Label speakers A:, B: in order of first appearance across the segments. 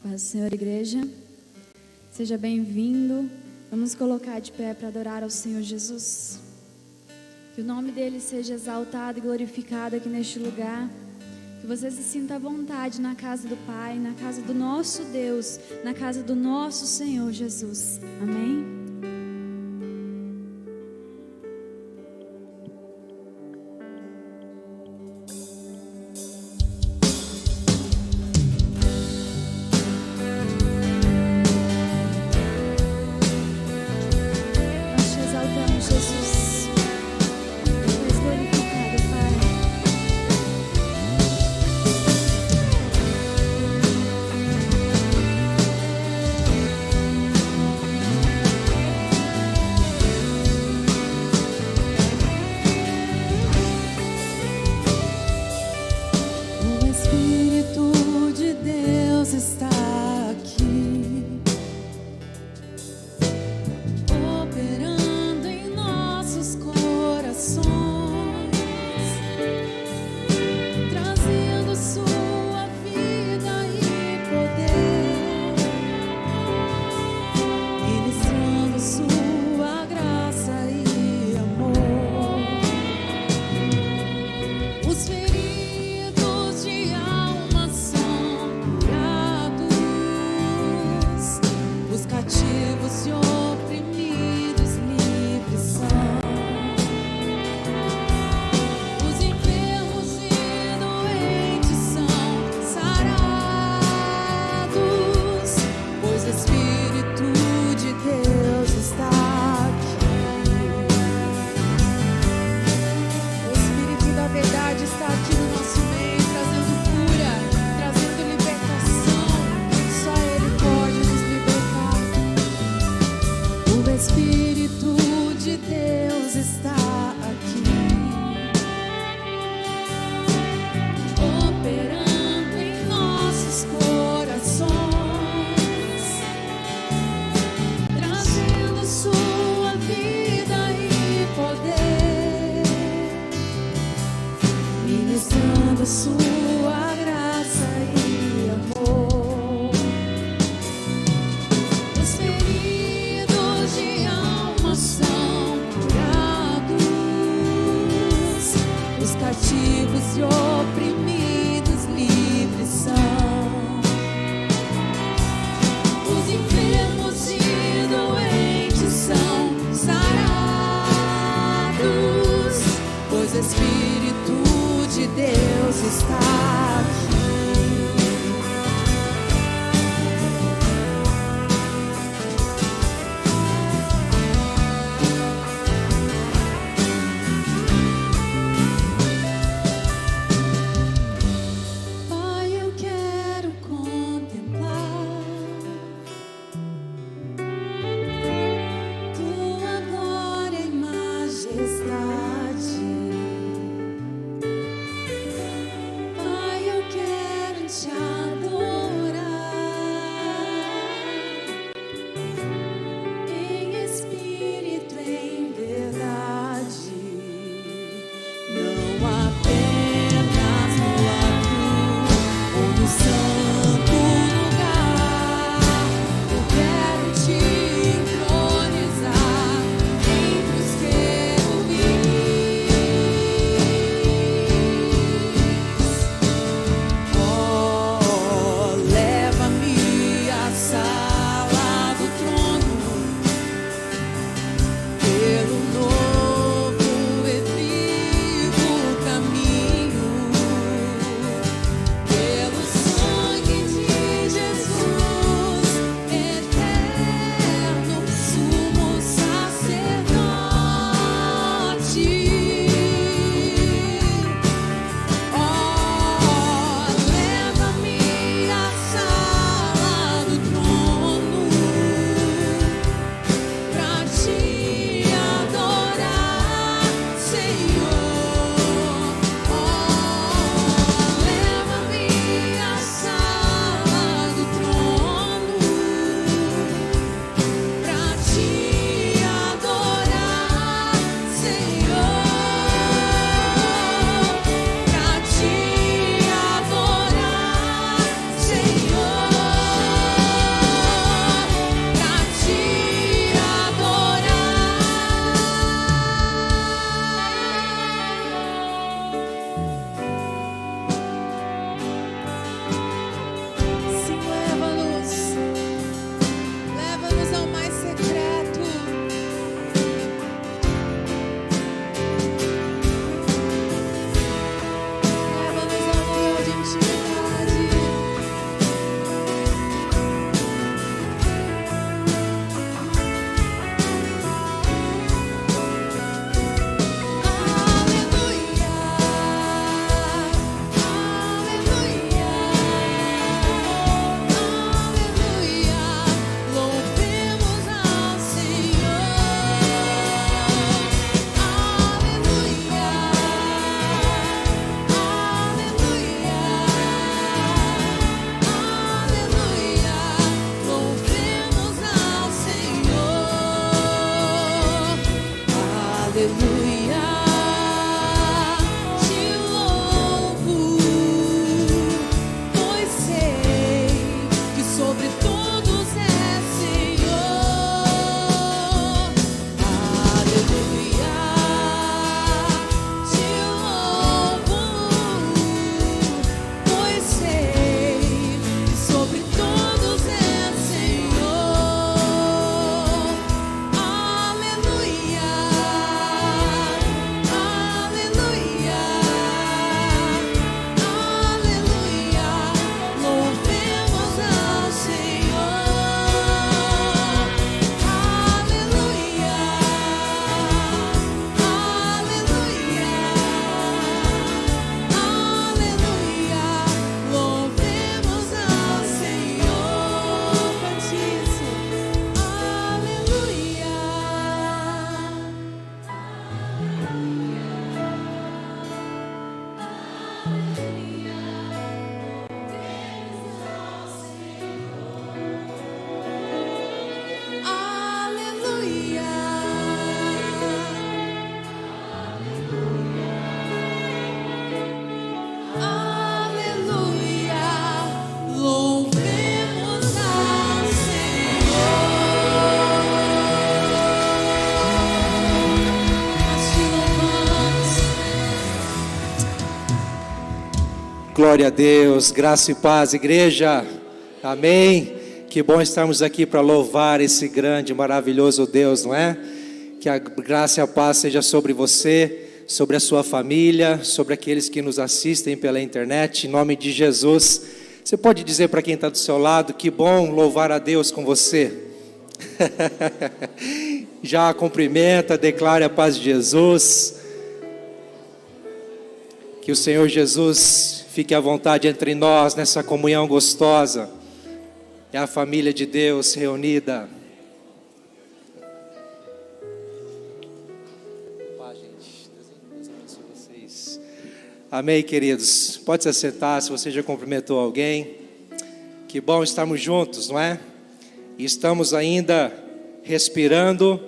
A: Paz do Senhor, igreja. Seja bem-vindo. Vamos colocar de pé para adorar ao Senhor Jesus. Que o nome dele seja exaltado e glorificado aqui neste lugar. Que você se sinta à vontade na casa do Pai, na casa do nosso Deus, na casa do nosso Senhor Jesus. Amém?
B: Majestade, Glória a Deus, graça e paz, igreja, amém. Que bom estarmos aqui para louvar esse grande, maravilhoso Deus, não é? Que a graça e a paz seja sobre você, sobre a sua família, sobre aqueles que nos assistem pela internet, em nome de Jesus. Você pode dizer para quem está do seu lado, que bom louvar a Deus com você. Já cumprimenta, declare a paz de Jesus. Que o Senhor Jesus fique à vontade entre nós nessa comunhão gostosa. É a família de Deus reunida. Paz, gente. Deus abençoe vocês. Amém, queridos. Pode se assentar se você já cumprimentou alguém. Que bom estarmos juntos, não é? E estamos ainda respirando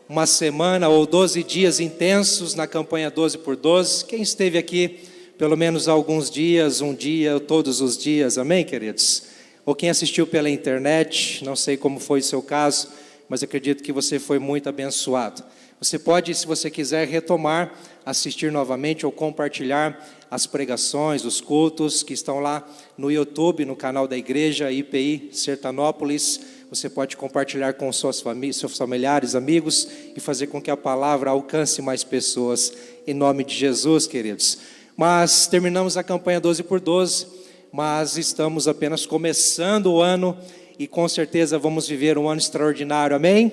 B: uma semana ou 12 dias intensos na campanha 12 por 12. Quem esteve aqui pelo menos alguns dias, um dia, todos os dias, amém, queridos? Ou quem assistiu pela internet, não sei como foi o seu caso, mas acredito que você foi muito abençoado. Você pode, se você quiser, retomar, assistir novamente ou compartilhar as pregações, os cultos que estão lá no YouTube, no canal da igreja IPI Sertanópolis. Você pode compartilhar com suas famílias, seus familiares, amigos e fazer com que a palavra alcance mais pessoas, em nome de Jesus, queridos. Mas terminamos a campanha 12 por 12, mas estamos apenas começando o ano e com certeza vamos viver um ano extraordinário, amém?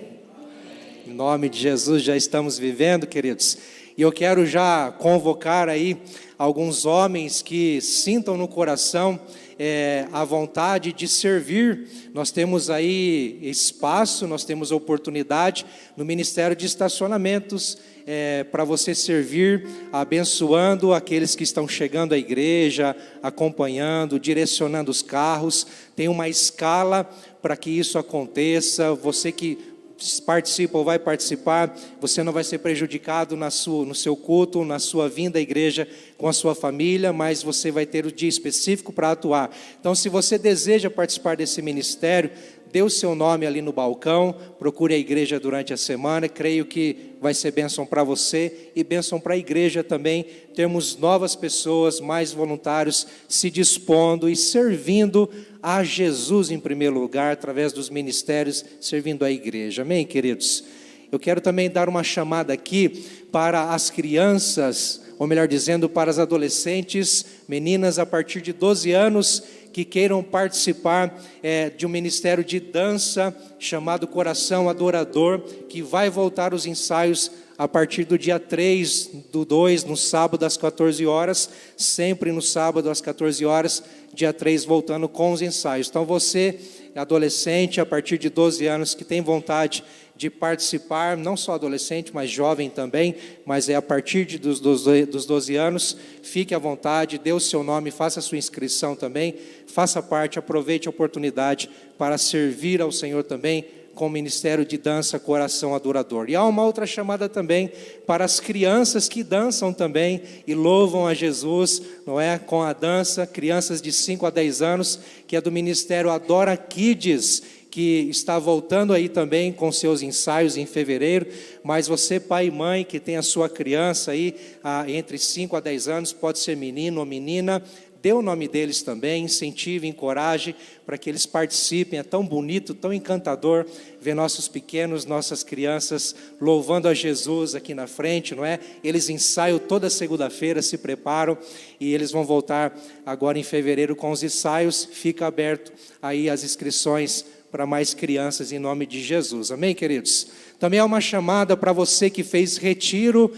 B: Em nome de Jesus já estamos vivendo, queridos. E eu quero já convocar aí alguns homens que sintam no coração a vontade de servir. Nós temos aí espaço, nós temos oportunidade no Ministério de Estacionamentos para você servir, abençoando aqueles que estão chegando à igreja, acompanhando, direcionando os carros. Tem uma escala para que isso aconteça. Você que participa ou vai participar, você não vai ser prejudicado no seu culto, na sua vinda à igreja com a sua família, mas você vai ter o dia específico para atuar. Então, se você deseja participar desse ministério, dê o seu nome ali no balcão, procure a igreja durante a semana, creio que vai ser bênção para você e bênção para a igreja também. Temos novas pessoas, mais voluntários se dispondo e servindo a Jesus em primeiro lugar, através dos ministérios, servindo a igreja. Amém, queridos? Eu quero também dar uma chamada aqui para as crianças, ou melhor dizendo, para as adolescentes, meninas a partir de 12 anos, que queiram participar de um ministério de dança chamado Coração Adorador, que vai voltar os ensaios a partir do dia 3/2, no sábado às 14 horas, sempre no sábado às 14 horas, dia 3 voltando com os ensaios. Então você, adolescente, a partir de 12 anos, que tem vontade de participar, não só adolescente, mas jovem também, mas a partir dos 12 anos, fique à vontade, dê o seu nome, faça a sua inscrição também, faça parte, aproveite a oportunidade para servir ao Senhor também, com o Ministério de Dança Coração Adorador. E há uma outra chamada também para as crianças que dançam também e louvam a Jesus, não é? Com a dança, crianças de 5 a 10 anos, que é do Ministério Adora Kids, que está voltando aí também com seus ensaios em fevereiro, mas você, pai e mãe, que tem a sua criança aí entre 5 a 10 anos, pode ser menino ou menina, dê o nome deles também, incentive, encoraje, para que eles participem. É tão bonito, tão encantador ver nossos pequenos, nossas crianças louvando a Jesus aqui na frente, não é? Eles ensaiam toda segunda-feira, se preparam e eles vão voltar agora em fevereiro com os ensaios. Fica aberto aí as inscrições para mais crianças em nome de Jesus. Amém, queridos? Também há uma chamada para você que fez retiro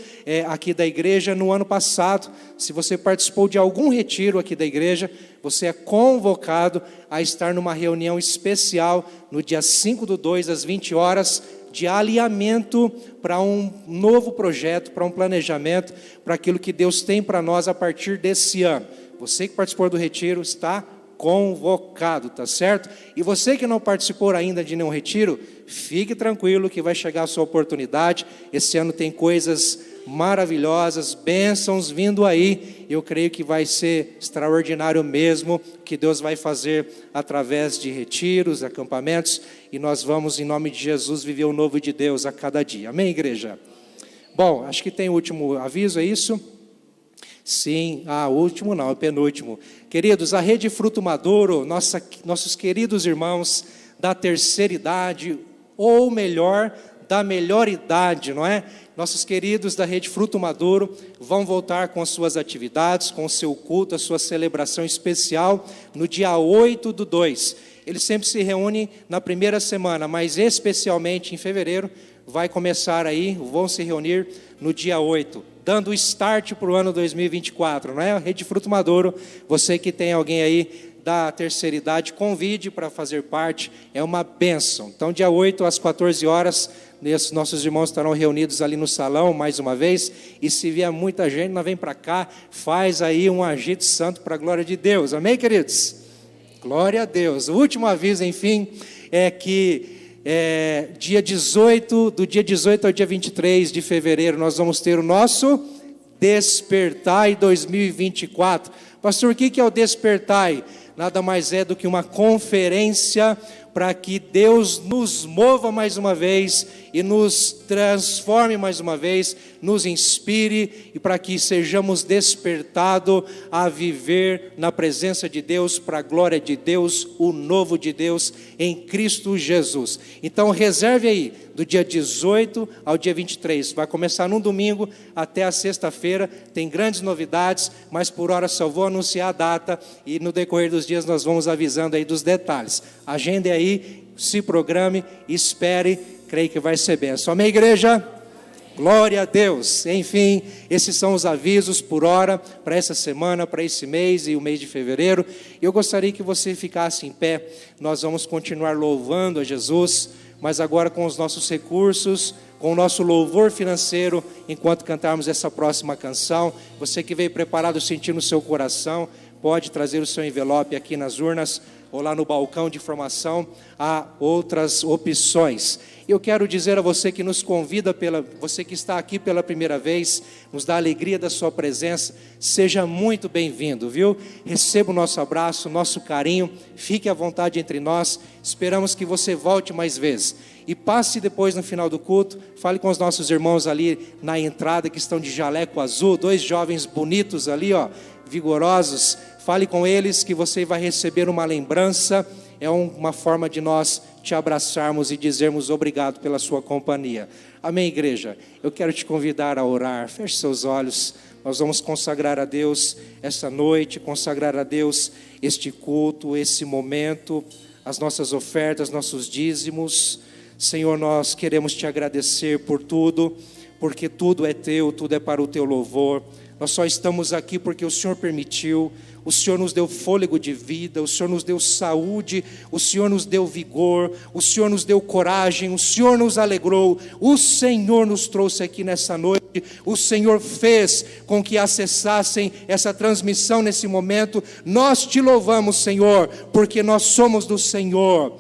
B: aqui da igreja no ano passado. Se você participou de algum retiro aqui da igreja, você é convocado a estar numa reunião especial no dia 5/2, às 20 horas, de alinhamento para um novo projeto, para um planejamento, para aquilo que Deus tem para nós a partir desse ano. Você que participou do retiro está convocado, tá certo? E você que não participou ainda de nenhum retiro, fique tranquilo que vai chegar a sua oportunidade. Esse ano tem coisas maravilhosas, bênçãos vindo aí. Eu creio que vai ser extraordinário mesmo, que Deus vai fazer através de retiros, acampamentos, e nós vamos, em nome de Jesus, viver o novo de Deus a cada dia. Amém, igreja? Bom, acho que tem o último aviso, é isso? Sim, o último não, é o penúltimo. Queridos, a Rede Fruto Maduro, nossos queridos irmãos da terceira idade, ou melhor, da melhor idade, não é? Nossos queridos da Rede Fruto Maduro vão voltar com as suas atividades, com o seu culto, a sua celebração especial no dia 8/2. Eles sempre se reúnem na primeira semana, mas especialmente em fevereiro, vai começar aí, vão se reunir no dia 8, dando o start para o ano 2024, não é? Rede Fruto Maduro, você que tem alguém aí da terceira idade, convide para fazer parte, é uma bênção. Então, dia 8 às 14 horas, nossos irmãos estarão reunidos ali no salão, mais uma vez, e se vier muita gente, nós vem para cá, faz aí um agito santo para a glória de Deus, amém, queridos? Glória a Deus. O último aviso, enfim, é que do dia 18 ao dia 23 de fevereiro, nós vamos ter o nosso Despertai 2024. Pastor, o que é o Despertai? Nada mais é do que uma conferência para que Deus nos mova mais uma vez e nos transforme mais uma vez, nos inspire e para que sejamos despertados a viver na presença de Deus, para a glória de Deus, o novo de Deus em Cristo Jesus. Então reserve aí, do dia 18 ao dia 23, vai começar num domingo até a sexta-feira, tem grandes novidades, mas por hora só vou anunciar a data e no decorrer dos dias nós vamos avisando aí dos detalhes. Agende aí, se programe, espere, creio que vai ser bênção. Amém, igreja? Glória a Deus. Enfim, esses são os avisos por hora para essa semana, para esse mês e o mês de fevereiro. Eu gostaria que você ficasse em pé. Nós vamos continuar louvando a Jesus, mas agora com os nossos recursos, com o nosso louvor financeiro, enquanto cantarmos essa próxima canção. Você que veio preparado, sentindo no seu coração, pode trazer o seu envelope aqui nas urnas ou lá no balcão de informação. Há outras opções. Eu quero dizer a você que nos convida, você que está aqui pela primeira vez, nos dá a alegria da sua presença, seja muito bem-vindo, viu? Receba o nosso abraço, nosso carinho, fique à vontade entre nós, esperamos que você volte mais vezes. E passe depois no final do culto, fale com os nossos irmãos ali na entrada, que estão de jaleco azul, 2 jovens bonitos ali, vigorosos, fale com eles que você vai receber uma lembrança, é uma forma de nós te abraçarmos e dizermos obrigado pela sua companhia. Amém, igreja? Eu quero te convidar a orar. Feche seus olhos. Nós vamos consagrar a Deus essa noite, consagrar a Deus este culto, esse momento, as nossas ofertas, nossos dízimos. Senhor, nós queremos te agradecer por tudo, porque tudo é teu, tudo é para o teu louvor. Nós só estamos aqui porque o Senhor permitiu. O Senhor nos deu fôlego de vida, o Senhor nos deu saúde, o Senhor nos deu vigor, o Senhor nos deu coragem, o Senhor nos alegrou, o Senhor nos trouxe aqui nessa noite, o Senhor fez com que acessassem essa transmissão nesse momento. Nós te louvamos, Senhor, porque nós somos do Senhor.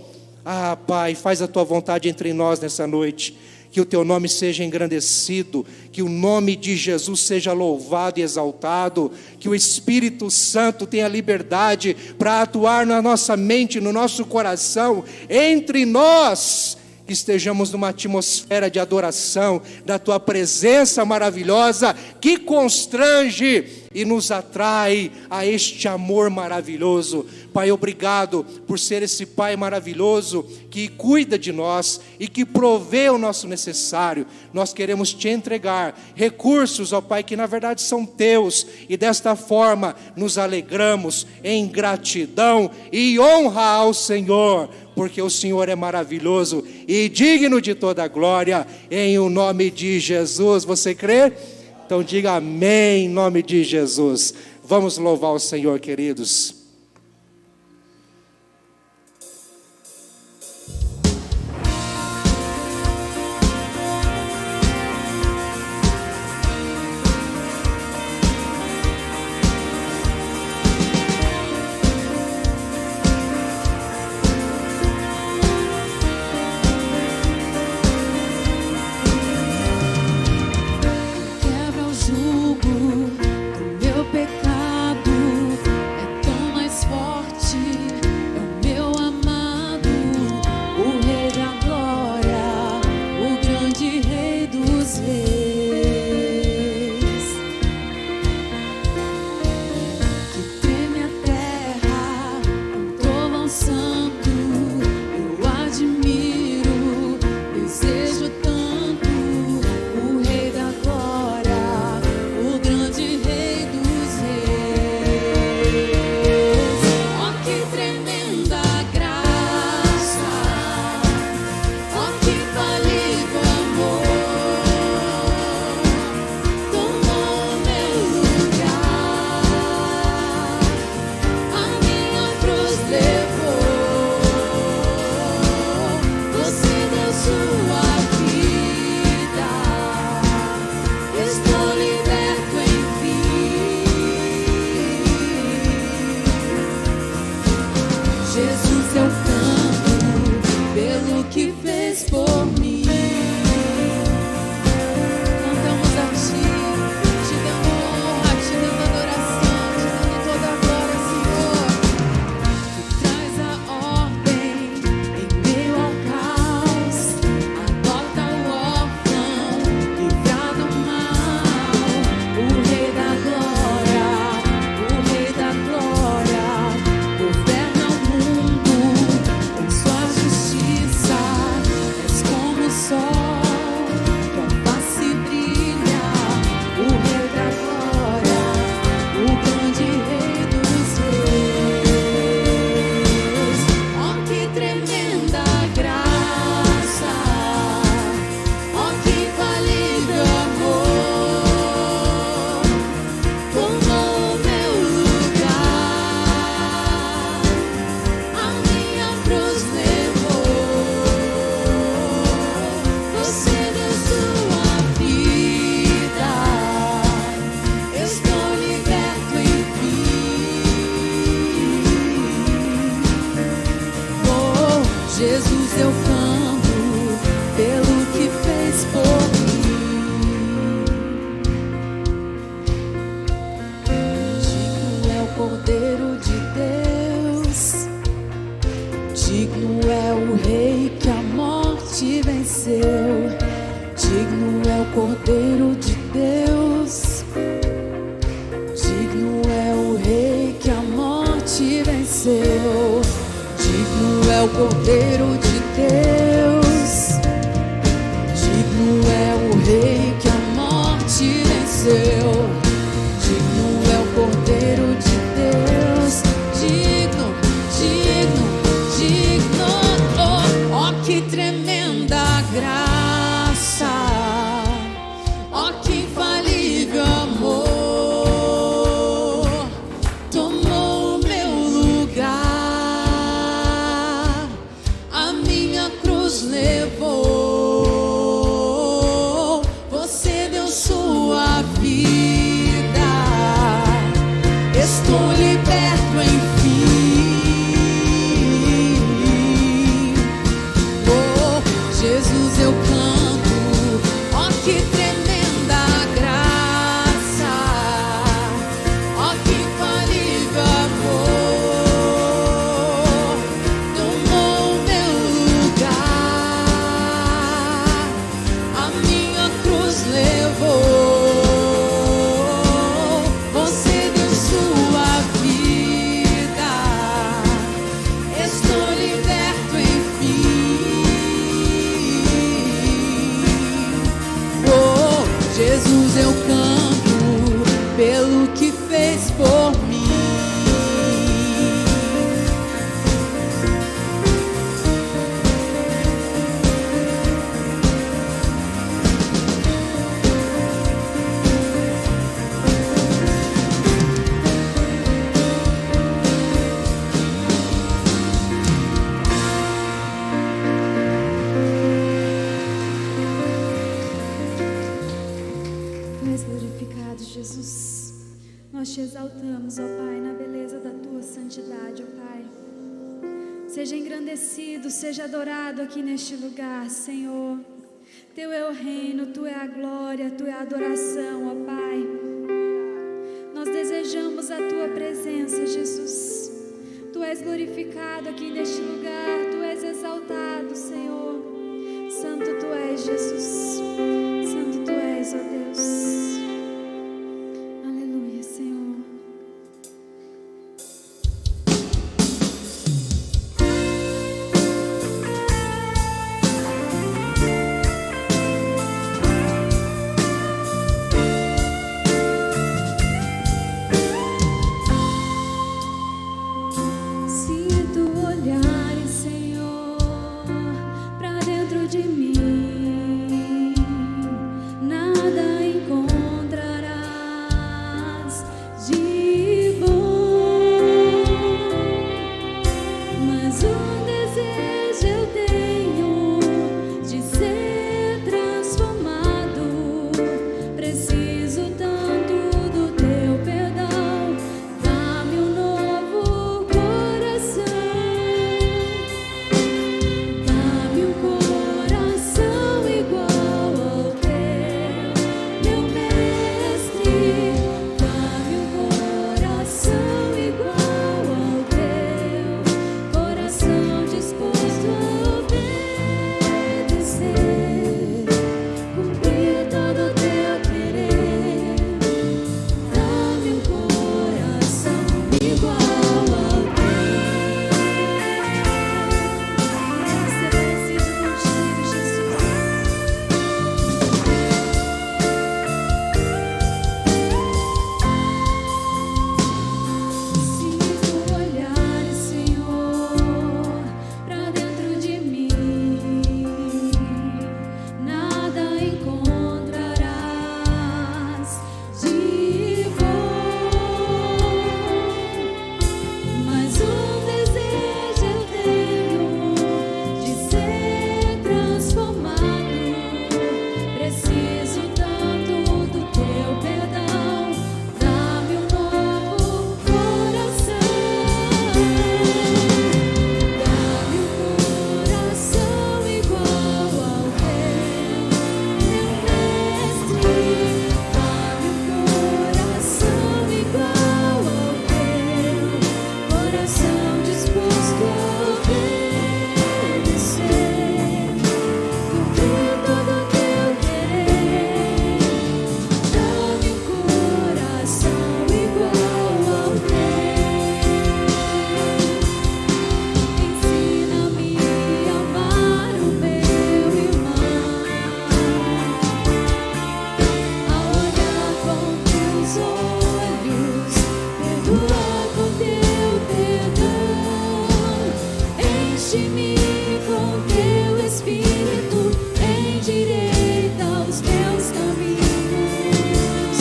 B: Pai, faz a tua vontade entre nós nessa noite. Que o teu nome seja engrandecido, que o nome de Jesus seja louvado e exaltado, que o Espírito Santo tenha liberdade para atuar na nossa mente, no nosso coração, entre nós, que estejamos numa atmosfera de adoração, da tua presença maravilhosa, que constrange e nos atrai a este amor maravilhoso. Pai, obrigado por ser esse Pai maravilhoso que cuida de nós e que provê o nosso necessário. Nós queremos te entregar recursos, ó Pai, que na verdade são teus, e desta forma nos alegramos em gratidão e honra ao Senhor, porque o Senhor é maravilhoso e digno de toda a glória, em o nome de Jesus. Você crê? Então diga amém em nome de Jesus. Vamos louvar o Senhor, queridos.
A: Quebra o jugo do meu pecado, é tão pelo que fez por mim. Cantamos a Ti, Te dando honra, Te dando adoração, Te dando toda a glória, Senhor. Que traz a ordem em meio ao caos, adota o órfão, livra do mal. O Rei da Glória, governa o mundo com sua justiça. És como o sol, tua face brilha. O Rei da Glória, o grande Rei dos Reis. Oh, que tremenda graça! Oh, que infalível amor! Tomou o meu lugar, a minha cruz levou. Você deu sua vida, estou liberto enfim. Oh, Jesus, eu canto pelo que fez por mim. Digno é o Cordeiro de Deus, digno é o Rei que a morte venceu. Digno é o Cordeiro de Deus, digno é o Rei que a morte venceu. Digno é o Cordeiro de Deus, digno é o Rei que a morte venceu. Digno é o Cordeiro de Deus, digno, digno, digno. Oh, oh, que tremenda graça! Oh, que infalível amor! Tomou o meu lugar, a minha cruz levou. Você deu sua vida, estou liberto enfim. Oh, Jesus, eu canto, oh, que tremenda graça, oh, que infalível amor. Tomou o meu lugar, a minha cruz levou. Você deu sua vida, estou liberto enfim. Oh, Jesus, eu canto pelo que fez por mim. Tu és glorificado, Jesus. Nós te exaltamos, ó Pai, na beleza da tua santidade, ó Pai. Seja engrandecido, seja adorado aqui neste lugar, Senhor. Teu é o reino, tu é a glória, tu é a adoração, ó Pai. Nós desejamos a tua presença, Jesus. Tu és glorificado aqui neste lugar, tu és exaltado, Senhor. Santo tu és, Jesus. Santo tu és, ó Deus. Aleluia, Senhor. Se tu olhares Enche-me com teu Espírito, endireita os meus caminhos.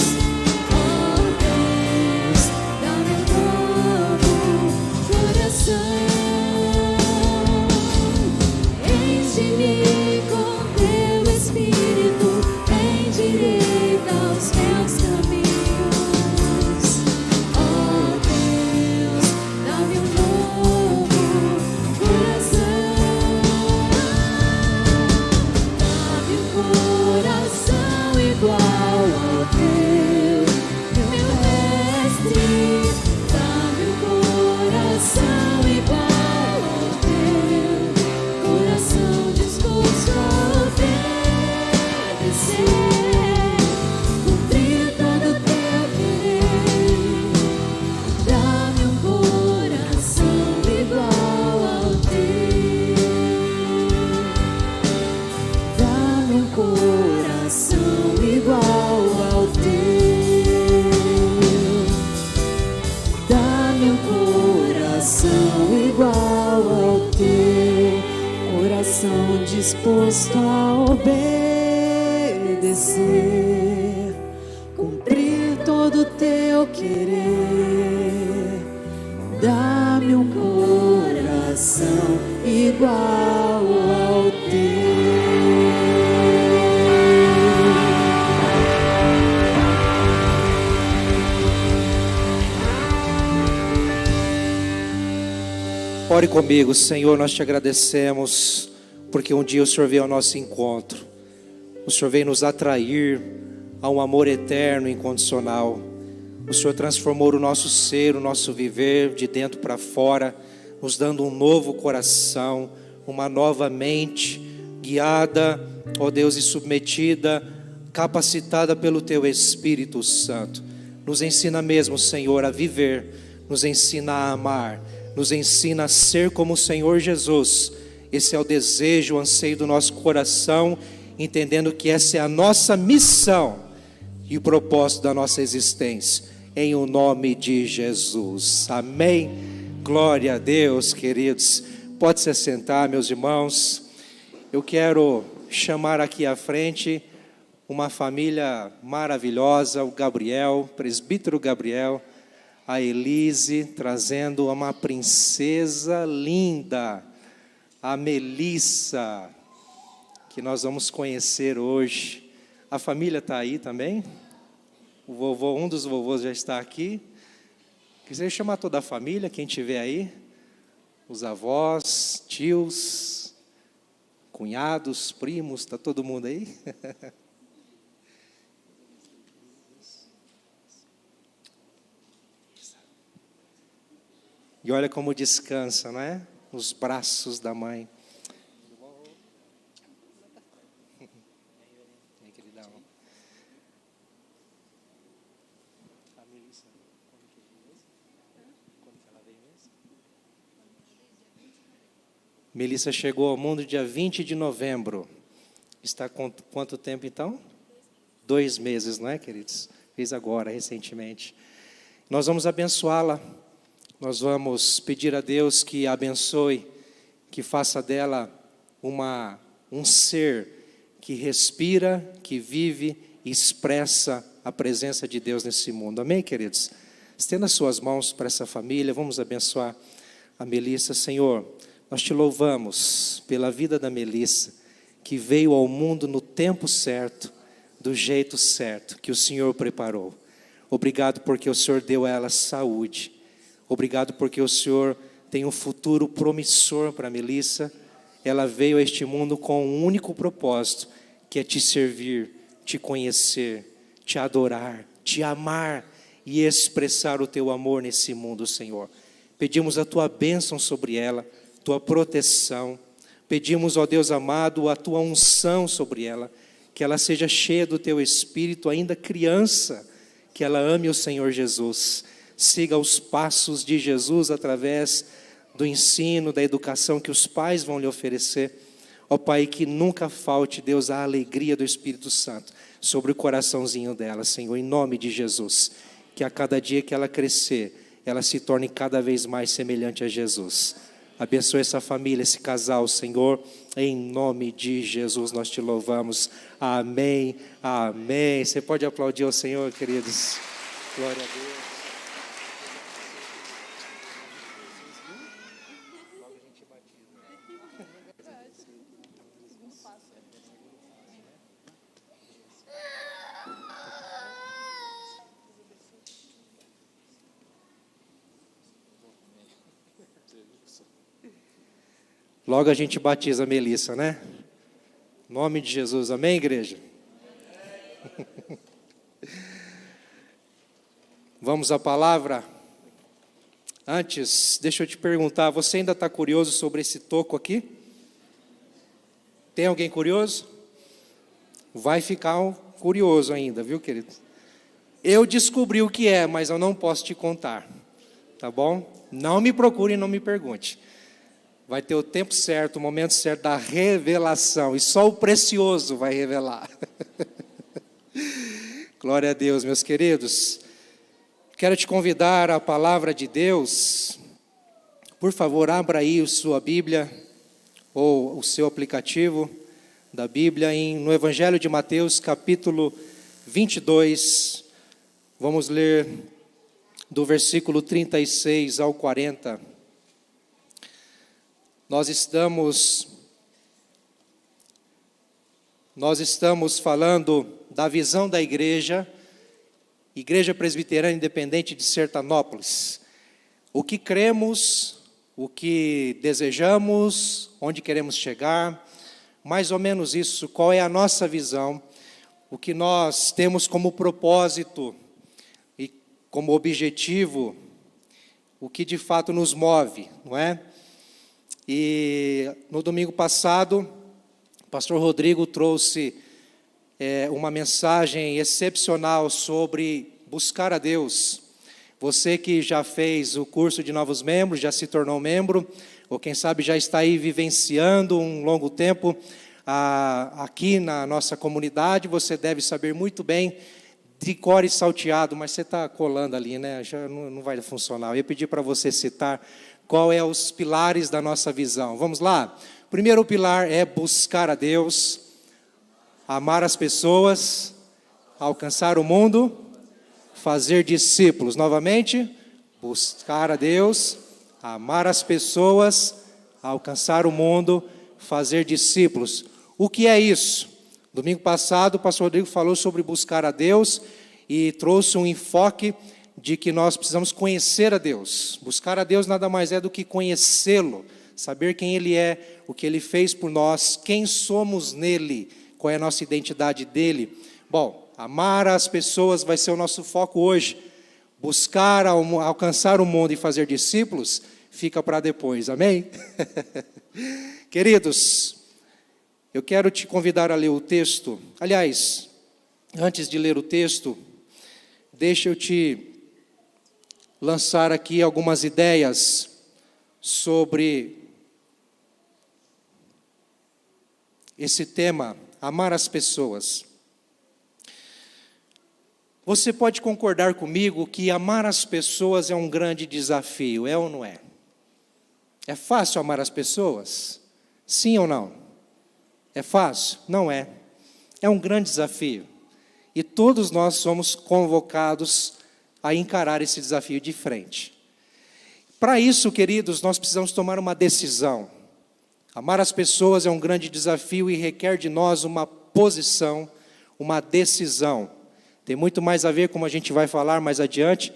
A: Ó Deus, dá-me um novo coração. Enche-me com teu Espírito, endireita os meus caminhos. Ó Deus, dá-me um novo coração. Dá-me um coração igual ao teu, meu mestre. Dá-me um coração igual ao teu, coração disposto a obedecer, cumprir todo o teu querer. Dá-me um coração igual ao teu. Dá-me um coração igual ao teu. Dá-me um coração igual ao teu, coração disposto a obedecer, cumprir todo o teu querer. Dá-me um coração igual ao teu.
B: Ore comigo. Senhor, nós te agradecemos porque um dia o Senhor veio ao nosso encontro. O Senhor veio nos atrair a um amor eterno e incondicional. O Senhor transformou o nosso ser, o nosso viver de dentro para fora, nos dando um novo coração, uma nova mente, guiada, ó Deus, e submetida, capacitada pelo Teu Espírito Santo. Nos ensina mesmo, Senhor, a viver, nos ensina a amar, nos ensina a ser como o Senhor Jesus. Esse é o desejo, o anseio do nosso coração, entendendo que essa é a nossa missão e o propósito da nossa existência, em o nome de Jesus, amém. Glória a Deus, queridos. Pode se assentar, meus irmãos. Eu quero chamar aqui à frente uma família maravilhosa, o Gabriel, presbítero Gabriel, a Elise, trazendo uma princesa linda, a Melissa, que nós vamos conhecer hoje. A família está aí também? O vovô, um dos vovôs já está aqui. Quiser chamar toda a família, quem tiver aí, os avós, tios, cunhados, primos, está todo mundo aí? E olha como descansa, não é? Nos braços da mãe. Melissa chegou ao mundo dia 20 de novembro. Está com quanto tempo então? 2 meses, não é, queridos? Fez agora, recentemente. Nós vamos abençoá-la. Nós vamos pedir a Deus que a abençoe, que faça dela um ser que respira, que vive e expressa a presença de Deus nesse mundo. Amém, queridos? Estenda suas mãos para essa família, vamos abençoar a Melissa. Senhor, nós te louvamos pela vida da Melissa, que veio ao mundo no tempo certo, do jeito certo, que o Senhor preparou. Obrigado porque o Senhor deu a ela saúde. Obrigado porque o Senhor tem um futuro promissor para a Melissa. Ela veio a este mundo com um único propósito, que é te servir, te conhecer, te adorar, te amar e expressar o teu amor nesse mundo, Senhor. Pedimos a tua bênção sobre ela, tua proteção. Pedimos, ó Deus amado, a tua unção sobre ela, que ela seja cheia do teu Espírito, ainda criança, que ela ame o Senhor Jesus. Siga os passos de Jesus através do ensino, da educação que os pais vão lhe oferecer. Ó Pai, que nunca falte, Deus, a alegria do Espírito Santo sobre o coraçãozinho dela, Senhor, em nome de Jesus. Que a cada dia que ela crescer, ela se torne cada vez mais semelhante a Jesus. Abençoe essa família, esse casal, Senhor. Em nome de Jesus nós te louvamos. Amém, amém. Você pode aplaudir ao Senhor, queridos. Glória a Deus. Logo a gente batiza a Melissa, né? Em nome de Jesus, amém, igreja? Amém. Vamos à palavra. Antes, deixa eu te perguntar, você ainda está curioso sobre esse toco aqui? Tem alguém curioso? Vai ficar curioso ainda, viu, querido? Eu descobri o que é, mas eu não posso te contar, tá bom? Não me procure e não me pergunte. Vai ter o tempo certo, o momento certo da revelação. E só o precioso vai revelar. Glória a Deus, meus queridos. Quero te convidar à palavra de Deus. Por favor, abra aí a sua Bíblia, ou o seu aplicativo da Bíblia, no Evangelho de Mateus, capítulo 22. Vamos ler do versículo 36 ao 40. Nós estamos falando da visão da Igreja Presbiteriana Independente de Sertanópolis. O que cremos, o que desejamos, onde queremos chegar, mais ou menos isso, qual é a nossa visão, o que nós temos como propósito e como objetivo, o que de fato nos move, não é? E no domingo passado, o pastor Rodrigo trouxe uma mensagem excepcional sobre buscar a Deus. Você que já fez o curso de novos membros, já se tornou membro, ou quem sabe já está aí vivenciando um longo tempo aqui na nossa comunidade, você deve saber muito bem de cor e salteado, mas você está colando ali, né? Já não vai funcionar. Eu ia pedir para você citar qual é os pilares da nossa visão. Vamos lá? O primeiro pilar é buscar a Deus, amar as pessoas, alcançar o mundo, fazer discípulos. Novamente, buscar a Deus, amar as pessoas, alcançar o mundo, fazer discípulos. O que é isso? Domingo passado, o pastor Rodrigo falou sobre buscar a Deus e trouxe um enfoque de que nós precisamos conhecer a Deus. Buscar a Deus nada mais é do que conhecê-lo, saber quem Ele é, o que Ele fez por nós, quem somos nele, qual é a nossa identidade dele. Bom, amar as pessoas vai ser o nosso foco hoje. Buscar alcançar o mundo e fazer discípulos fica para depois, amém? Queridos, eu quero te convidar a ler o texto. Aliás, antes de ler o texto, deixa eu te lançar aqui algumas ideias sobre esse tema, amar as pessoas. Você pode concordar comigo que amar as pessoas é um grande desafio, é ou não é? É fácil amar as pessoas? Sim ou não? É fácil? Não é. É um grande desafio. E todos nós somos convocados a encarar esse desafio de frente. Para isso, queridos, nós precisamos tomar uma decisão. Amar as pessoas é um grande desafio e requer de nós uma posição, uma decisão. Tem muito mais a ver, como a gente vai falar mais adiante,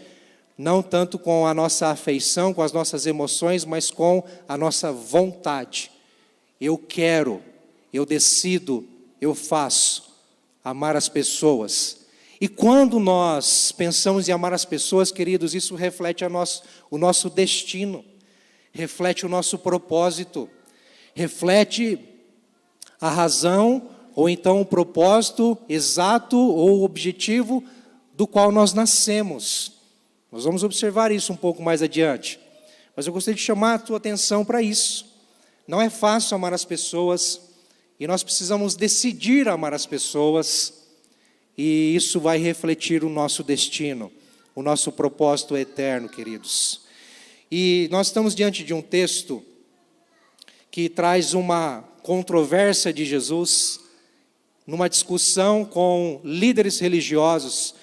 B: não tanto com a nossa afeição, com as nossas emoções, mas com a nossa vontade. Eu quero, eu decido, eu faço. Amar as pessoas. E quando nós pensamos em amar as pessoas, queridos, isso reflete o nosso destino, reflete o nosso propósito, reflete a razão, ou então o propósito exato ou objetivo do qual nós nascemos. Nós vamos observar isso um pouco mais adiante. Mas eu gostaria de chamar a tua atenção para isso. Não é fácil amar as pessoas, e nós precisamos decidir amar as pessoas, e isso vai refletir o nosso destino, o nosso propósito eterno, queridos. E nós estamos diante de um texto que traz uma controvérsia de Jesus, numa discussão com líderes religiosos,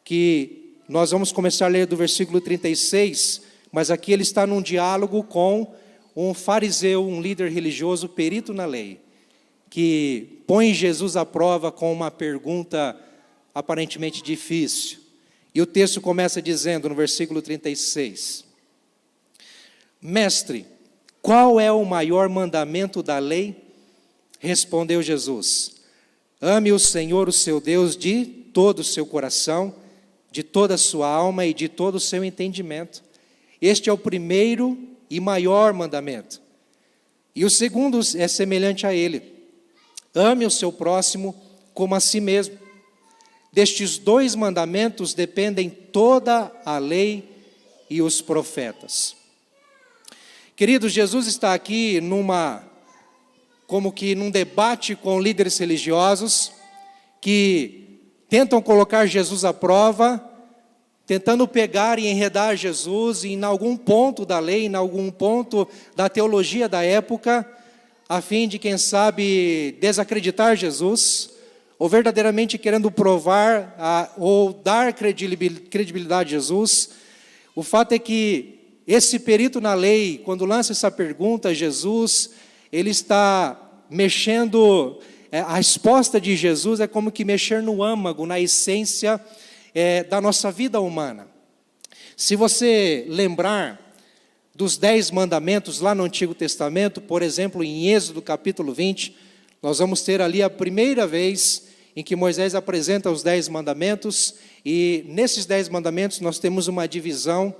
B: que nós vamos começar a ler do versículo 36, mas aqui ele está num diálogo com um fariseu, um líder religioso perito na lei, que põe Jesus à prova com uma pergunta aparentemente difícil. E o texto começa dizendo no versículo 36, Mestre, qual é o maior mandamento da lei? Respondeu Jesus, ame o Senhor, o seu Deus, de todo o seu coração, de toda a sua alma e de todo o seu entendimento. Este é o primeiro e maior mandamento. E o segundo é semelhante a ele. Ame o seu próximo como a si mesmo. Destes 2 mandamentos dependem toda a lei e os profetas. Queridos, Jesus está aqui como que num debate com líderes religiosos que tentam colocar Jesus à prova, tentando pegar e enredar Jesus em algum ponto da lei, em algum ponto da teologia da época, a fim de, quem sabe, desacreditar Jesus, ou verdadeiramente querendo provar ou dar credibilidade a Jesus. O fato é que esse perito na lei, quando lança essa pergunta a Jesus, ele está mexendo, a resposta de Jesus é como que mexer no âmago, na essência da nossa vida humana. Se você lembrar dos 10 mandamentos lá no Antigo Testamento, por exemplo, em Êxodo capítulo 20, nós vamos ter ali a primeira vez em que Moisés apresenta os 10 mandamentos, e nesses 10 mandamentos nós temos uma divisão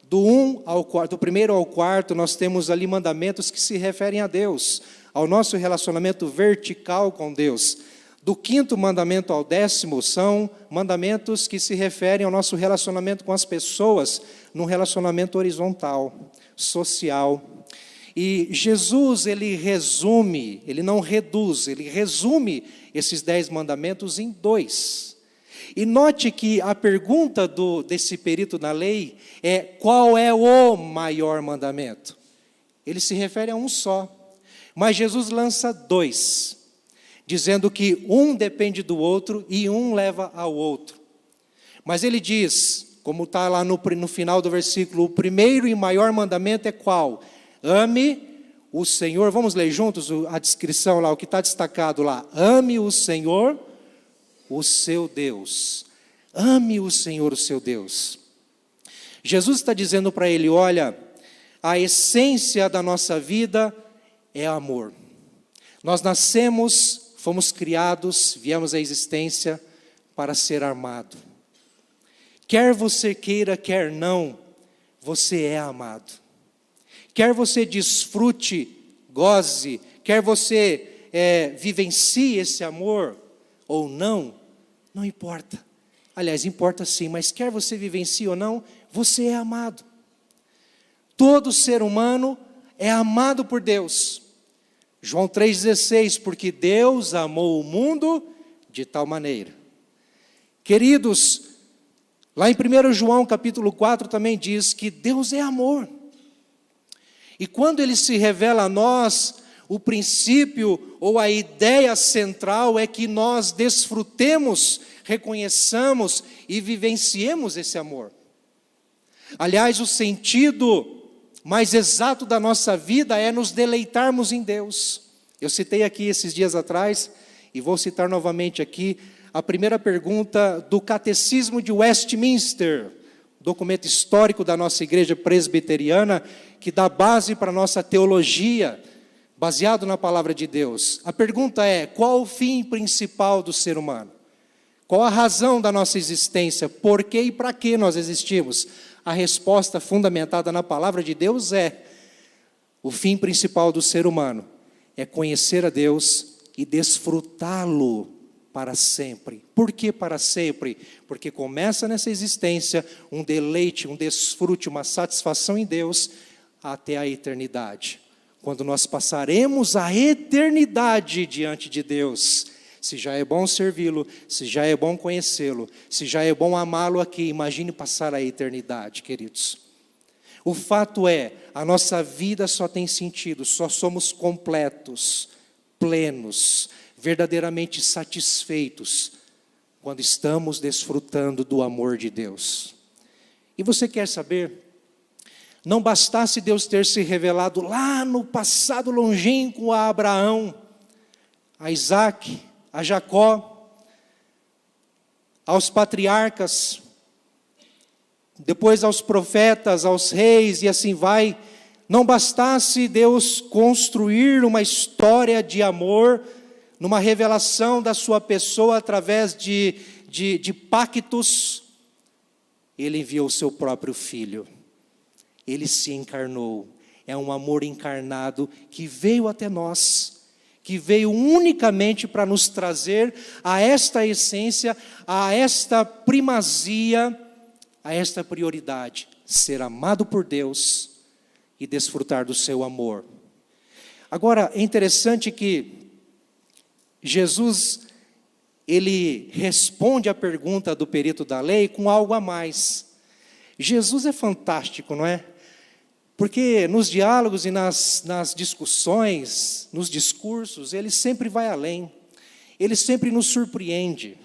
B: do primeiro ao quarto, nós temos ali mandamentos que se referem a Deus, ao nosso relacionamento vertical com Deus. Do 5º mandamento ao 10º são mandamentos que se referem ao nosso relacionamento com as pessoas, num relacionamento horizontal, social. E Jesus, ele resume, ele não reduz, ele resume esses 10 mandamentos em 2. E note que a pergunta desse perito na lei é: qual é o maior mandamento? Ele se refere a um só, mas Jesus lança 2, dizendo que um depende do outro e um leva ao outro. Mas ele diz, como está lá no final do versículo, o primeiro e maior mandamento é qual? Ame o Senhor. Vamos ler juntos a descrição lá, o que está destacado lá. Ame o Senhor, o seu Deus. Ame o Senhor, o seu Deus. Jesus está dizendo para ele: olha, a essência da nossa vida é amor. Nós nascemos, fomos criados, viemos à existência para ser amado. Quer você queira, quer não, você é amado. Quer você desfrute, goze, quer você vivencie esse amor ou não, não importa. Aliás, importa sim, mas quer você vivencie ou não, você é amado. Todo ser humano é amado por Deus. João 3,16, porque Deus amou o mundo de tal maneira. Queridos, lá em 1 João capítulo 4 também diz que Deus é amor. E quando Ele se revela a nós, o princípio ou a ideia central é que nós desfrutemos, reconheçamos e vivenciemos esse amor. Aliás, o sentido mais exato da nossa vida é nos deleitarmos em Deus. Eu citei aqui esses dias atrás, e vou citar novamente aqui, a primeira pergunta do Catecismo de Westminster, documento histórico da nossa igreja presbiteriana, que dá base para a nossa teologia, baseado na palavra de Deus. A pergunta é: qual o fim principal do ser humano? Qual a razão da nossa existência? Por que e para que nós existimos? A resposta fundamentada na palavra de Deus é: o fim principal do ser humano é conhecer a Deus e desfrutá-lo para sempre. Por que para sempre? Porque começa nessa existência um deleite, um desfrute, uma satisfação em Deus até a eternidade. Quando nós passaremos a eternidade diante de Deus, se já é bom servi-lo, se já é bom conhecê-lo, se já é bom amá-lo aqui, imagine passar a eternidade, queridos. O fato é, a nossa vida só tem sentido, só somos completos, plenos, verdadeiramente satisfeitos, quando estamos desfrutando do amor de Deus. E você quer saber? Não bastasse Deus ter se revelado lá no passado longínquo a Abraão, a Isaac, a Jacó, aos patriarcas, depois aos profetas, aos reis e assim vai. Não bastasse Deus construir uma história de amor, numa revelação da sua pessoa através de pactos, Ele enviou o seu próprio Filho. Ele se encarnou. É um amor encarnado que veio até nós, que veio unicamente para nos trazer a esta essência, a esta primazia, a esta prioridade, ser amado por Deus e desfrutar do seu amor. Agora, é interessante que Jesus, ele responde à pergunta do perito da lei com algo a mais. Jesus é fantástico, não é? Porque nos diálogos e nas discussões, nos discursos, ele sempre vai além. Ele sempre nos surpreende.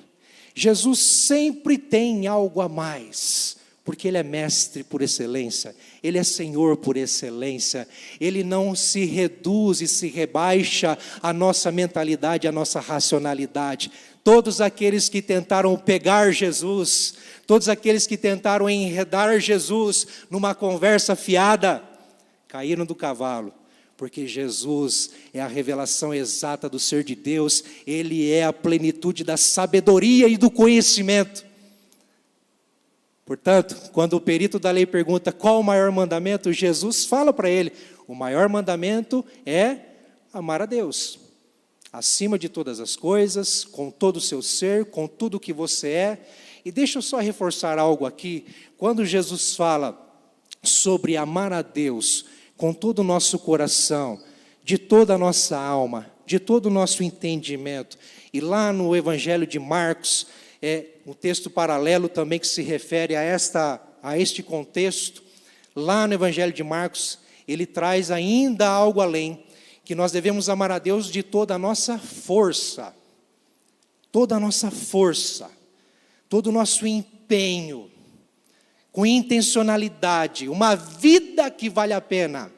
B: Jesus sempre tem algo a mais, porque Ele é mestre por excelência, Ele é Senhor por excelência, Ele não se reduz e se rebaixa à nossa mentalidade, à nossa racionalidade. Todos aqueles que tentaram pegar Jesus, todos aqueles que tentaram enredar Jesus numa conversa fiada, caíram do cavalo, porque Jesus é a revelação exata do ser de Deus, Ele é a plenitude da sabedoria e do conhecimento. Portanto, quando o perito da lei pergunta qual o maior mandamento, Jesus fala para ele, o maior mandamento é amar a Deus, acima de todas as coisas, com todo o seu ser, com tudo o que você é. E deixa eu só reforçar algo aqui, quando Jesus fala sobre amar a Deus com todo o nosso coração, de toda a nossa alma, de todo o nosso entendimento, e lá no Evangelho de Marcos, um texto paralelo também que se refere a este contexto, lá no Evangelho de Marcos, ele traz ainda algo além, que nós devemos amar a Deus de toda a nossa força, todo o nosso empenho, com intencionalidade, uma vida que vale a pena,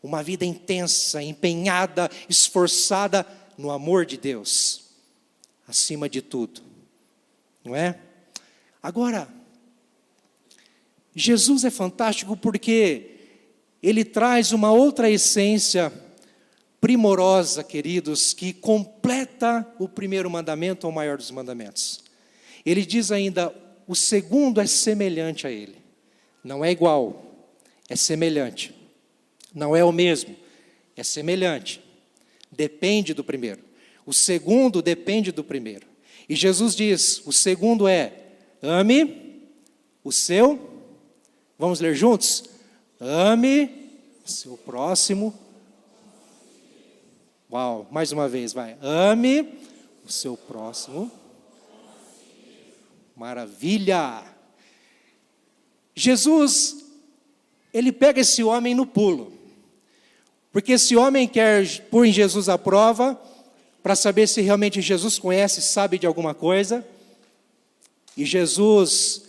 B: uma vida intensa, empenhada, esforçada no amor de Deus, acima de tudo, não é? Agora, Jesus é fantástico porque Ele traz uma outra essência primorosa, queridos, que completa o primeiro mandamento, ou o maior dos mandamentos. Ele diz ainda, o segundo é semelhante a ele. Não é igual, é semelhante. Não é o mesmo, é semelhante. Depende do primeiro. O segundo depende do primeiro. E Jesus diz, o segundo é, ame o seu, vamos ler juntos? Ame o seu próximo. Uau, mais uma vez, vai. Ame o seu próximo. Maravilha! Jesus, ele pega esse homem no pulo. Porque esse homem quer pôr em Jesus à prova, para saber se realmente Jesus conhece, sabe de alguma coisa. E Jesus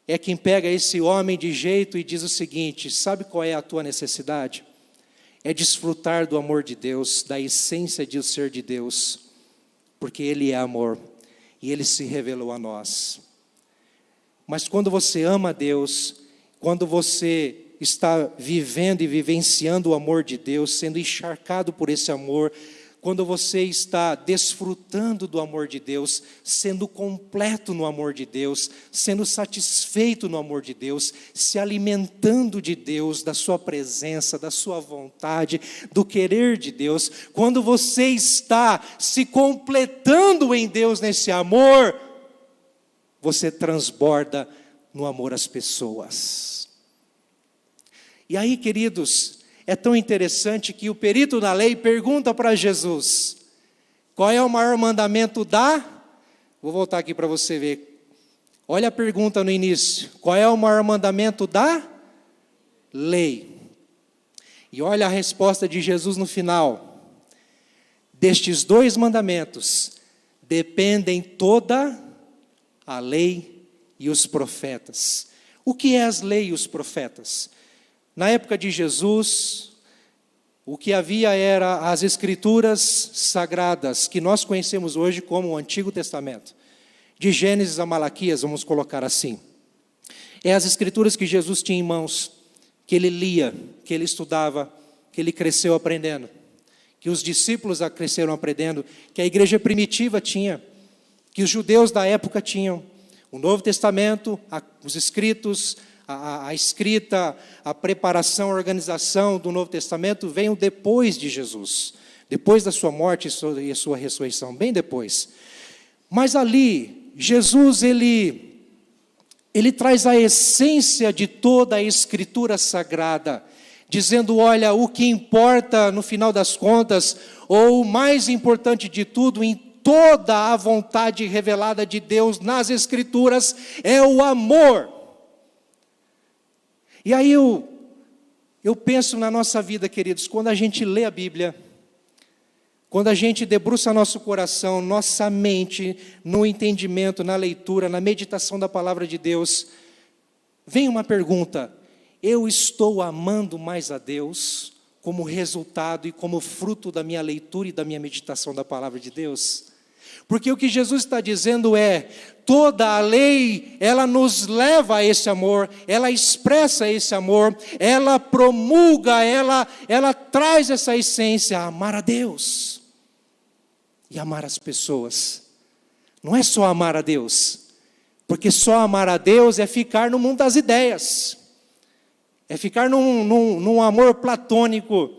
B: é quem pega esse homem de jeito e diz o seguinte, sabe qual é a tua necessidade? É desfrutar do amor de Deus, da essência de ser de Deus, porque Ele é amor. E Ele se revelou a nós. Mas quando você ama a Deus, quando você está vivendo e vivenciando o amor de Deus, sendo encharcado por esse amor, quando você está desfrutando do amor de Deus, sendo completo no amor de Deus, sendo satisfeito no amor de Deus, se alimentando de Deus, da sua presença, da sua vontade, do querer de Deus, quando você está se completando em Deus nesse amor, você transborda no amor às pessoas. E aí, queridos, é tão interessante que o perito da lei pergunta para Jesus, qual é o maior mandamento da... Vou voltar aqui para você ver. Olha a pergunta no início: qual é o maior mandamento da lei? E olha a resposta de Jesus no final: destes 2 mandamentos dependem toda a lei e os profetas. O que é as leis e os profetas? Na época de Jesus, o que havia era as escrituras sagradas, que nós conhecemos hoje como o Antigo Testamento. De Gênesis a Malaquias, vamos colocar assim. É as escrituras que Jesus tinha em mãos, que ele lia, que ele estudava, que ele cresceu aprendendo, que os discípulos cresceram aprendendo, que a igreja primitiva tinha, que os judeus da época tinham. O Novo Testamento, os escritos, a escrita, a preparação, a organização do Novo Testamento veio depois de Jesus, depois da sua morte e sua ressurreição, bem depois. Mas ali, Jesus, ele traz a essência de toda a escritura sagrada, dizendo: olha, o que importa no final das contas, ou o mais importante de tudo, em toda a vontade revelada de Deus nas escrituras, é o amor. E aí eu penso na nossa vida, queridos, quando a gente lê a Bíblia, quando a gente debruça nosso coração, nossa mente, no entendimento, na leitura, na meditação da palavra de Deus, vem uma pergunta: eu estou amando mais a Deus como resultado e como fruto da minha leitura e da minha meditação da palavra de Deus? Porque o que Jesus está dizendo é: toda a lei, ela nos leva a esse amor, ela expressa esse amor, ela promulga, ela traz essa essência, amar a Deus e amar as pessoas. Não é só amar a Deus, porque só amar a Deus é ficar no mundo das ideias, é ficar num amor platônico.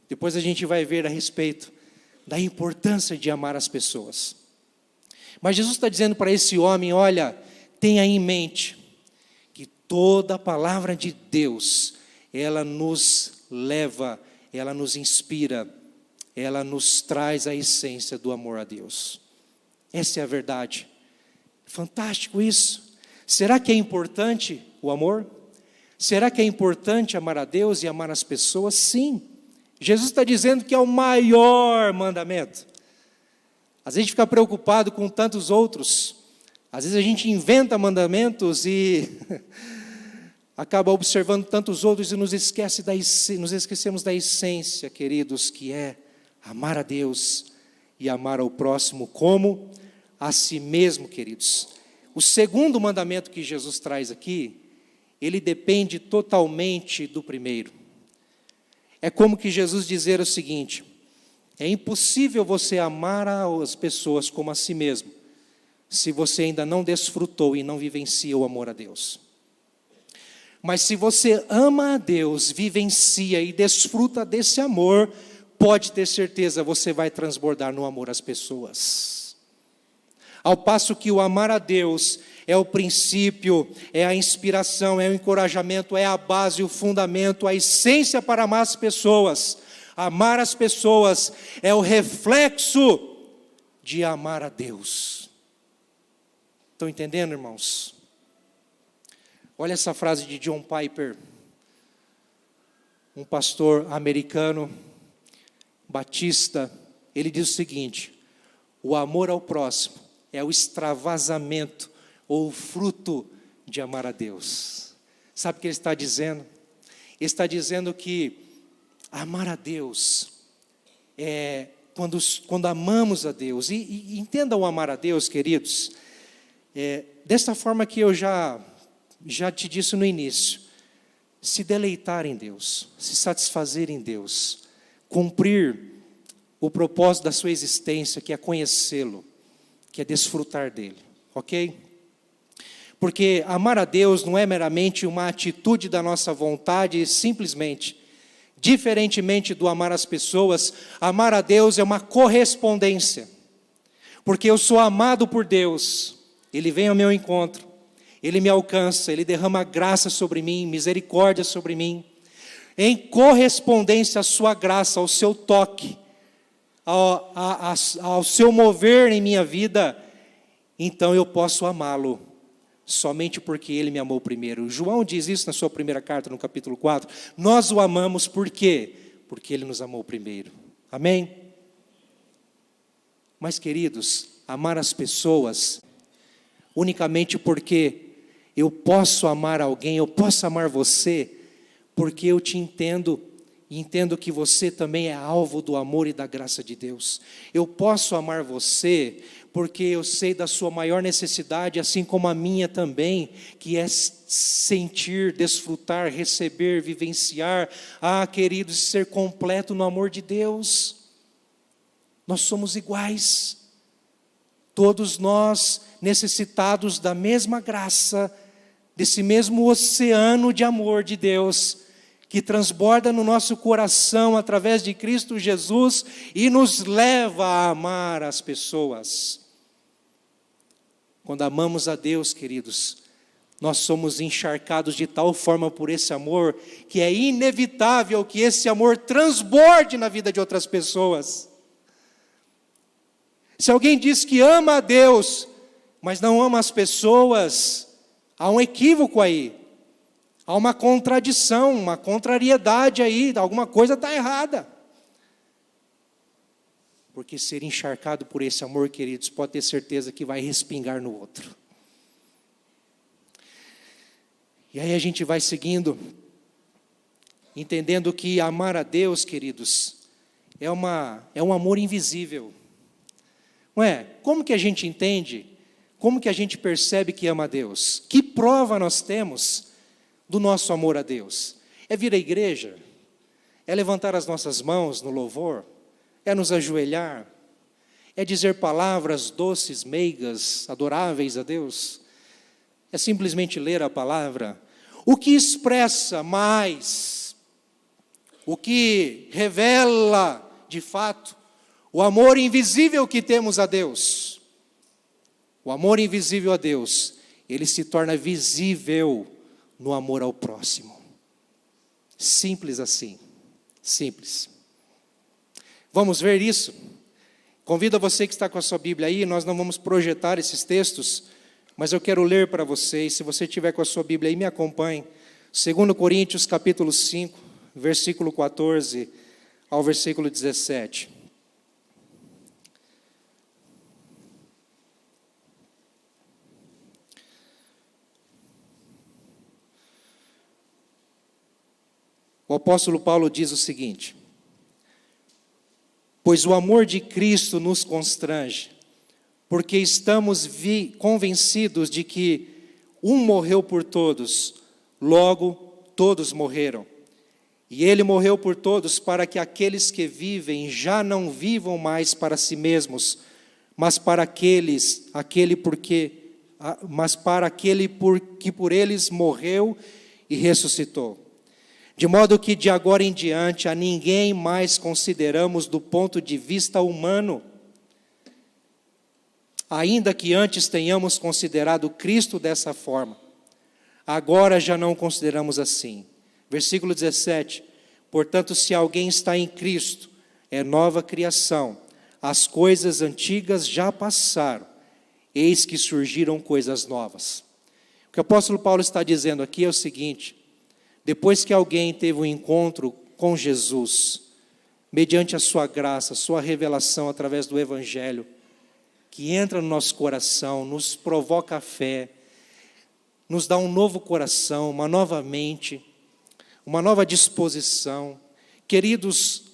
B: Depois a gente vai ver a respeito da importância de amar as pessoas. Mas Jesus está dizendo para esse homem: olha, tenha em mente que toda a palavra de Deus, ela nos leva, ela nos inspira, ela nos traz a essência do amor a Deus. Essa é a verdade. Fantástico isso. Será que é importante o amor? Será que é importante amar a Deus e amar as pessoas? Sim. Jesus está dizendo que é o maior mandamento. Às vezes a gente fica preocupado com tantos outros. Às vezes a gente inventa mandamentos e acaba observando tantos outros e nos esquecemos da essência, queridos, que é amar a Deus e amar ao próximo como a si mesmo, queridos. O segundo mandamento que Jesus traz aqui, ele depende totalmente do primeiro. É como que Jesus dizer o seguinte: é impossível você amar as pessoas como a si mesmo, se você ainda não desfrutou e não vivencia o amor a Deus. Mas se você ama a Deus, vivencia e desfruta desse amor, pode ter certeza, você vai transbordar no amor às pessoas. Ao passo que o amar a Deus é o princípio, é a inspiração, é o encorajamento, é a base, o fundamento, a essência para amar as pessoas. Amar as pessoas é o reflexo de amar a Deus. Estão entendendo, irmãos? Olha essa frase de John Piper, um pastor americano, batista. Ele diz o seguinte: o amor ao próximo é o extravasamento ou o fruto de amar a Deus. Sabe o que ele está dizendo? Ele está dizendo que amar a Deus é quando amamos a Deus. E entenda o amar a Deus, queridos, dessa forma que eu já te disse no início: se deleitar em Deus, se satisfazer em Deus, cumprir o propósito da sua existência, que é conhecê-lo, que é desfrutar dele, ok? Porque amar a Deus não é meramente uma atitude da nossa vontade, simplesmente. Diferentemente do amar as pessoas, amar a Deus é uma correspondência. Porque eu sou amado por Deus, Ele vem ao meu encontro, Ele me alcança, Ele derrama graça sobre mim, misericórdia sobre mim. Em correspondência à sua graça, ao seu toque, ao seu mover em minha vida, então eu posso amá-lo, somente porque ele me amou primeiro. João diz isso na sua primeira carta, no capítulo 4. Nós o amamos por quê? Porque ele nos amou primeiro. Amém? Mas, queridos, amar as pessoas unicamente porque eu posso amar alguém, eu posso amar você, porque eu te entendo, e entendo que você também é alvo do amor e da graça de Deus. Eu posso amar você porque eu sei da sua maior necessidade, assim como a minha também, que é sentir, desfrutar, receber, vivenciar, queridos, ser completo no amor de Deus. Nós somos iguais, todos nós necessitados da mesma graça, desse mesmo oceano de amor de Deus, que transborda no nosso coração através de Cristo Jesus e nos leva a amar as pessoas. Quando amamos a Deus, queridos, nós somos encharcados de tal forma por esse amor, que é inevitável que esse amor transborde na vida de outras pessoas. Se alguém diz que ama a Deus, mas não ama as pessoas, há um equívoco aí. Há uma contradição, uma contrariedade aí, alguma coisa está errada. Porque ser encharcado por esse amor, queridos, pode ter certeza que vai respingar no outro. E aí a gente vai seguindo, entendendo que amar a Deus, queridos, é um amor invisível. Não é? Como que a gente entende? Como que a gente percebe que ama a Deus? Que prova nós temos do nosso amor a Deus? É vir à igreja? É levantar as nossas mãos no louvor? É nos ajoelhar? É dizer palavras doces, meigas, adoráveis a Deus? É simplesmente ler a palavra? O que expressa mais? O que revela, de fato, o amor invisível que temos a Deus? O amor invisível a Deus, ele se torna visível no amor ao próximo. Simples assim. Simples. Vamos ver isso? Convido a você que está com a sua Bíblia aí, nós não vamos projetar esses textos, mas eu quero ler para vocês. Se você tiver com a sua Bíblia aí, me acompanhe. 2 Coríntios capítulo 5, versículo 14 ao versículo 17. O apóstolo Paulo diz o seguinte: pois o amor de Cristo nos constrange, porque estamos convencidos de que um morreu por todos, logo todos morreram. E ele morreu por todos para que aqueles que vivem já não vivam mais para si mesmos, mas para aquele que por eles morreu e ressuscitou. De modo que de agora em diante a ninguém mais consideramos do ponto de vista humano, ainda que antes tenhamos considerado Cristo dessa forma, agora já não consideramos assim. Versículo 17, portanto, se alguém está em Cristo, é nova criação, as coisas antigas já passaram, eis que surgiram coisas novas. O que o apóstolo Paulo está dizendo aqui é o seguinte: depois que alguém teve um encontro com Jesus, mediante a sua graça, a sua revelação através do Evangelho, que entra no nosso coração, nos provoca a fé, nos dá um novo coração, uma nova mente, uma nova disposição. Queridos,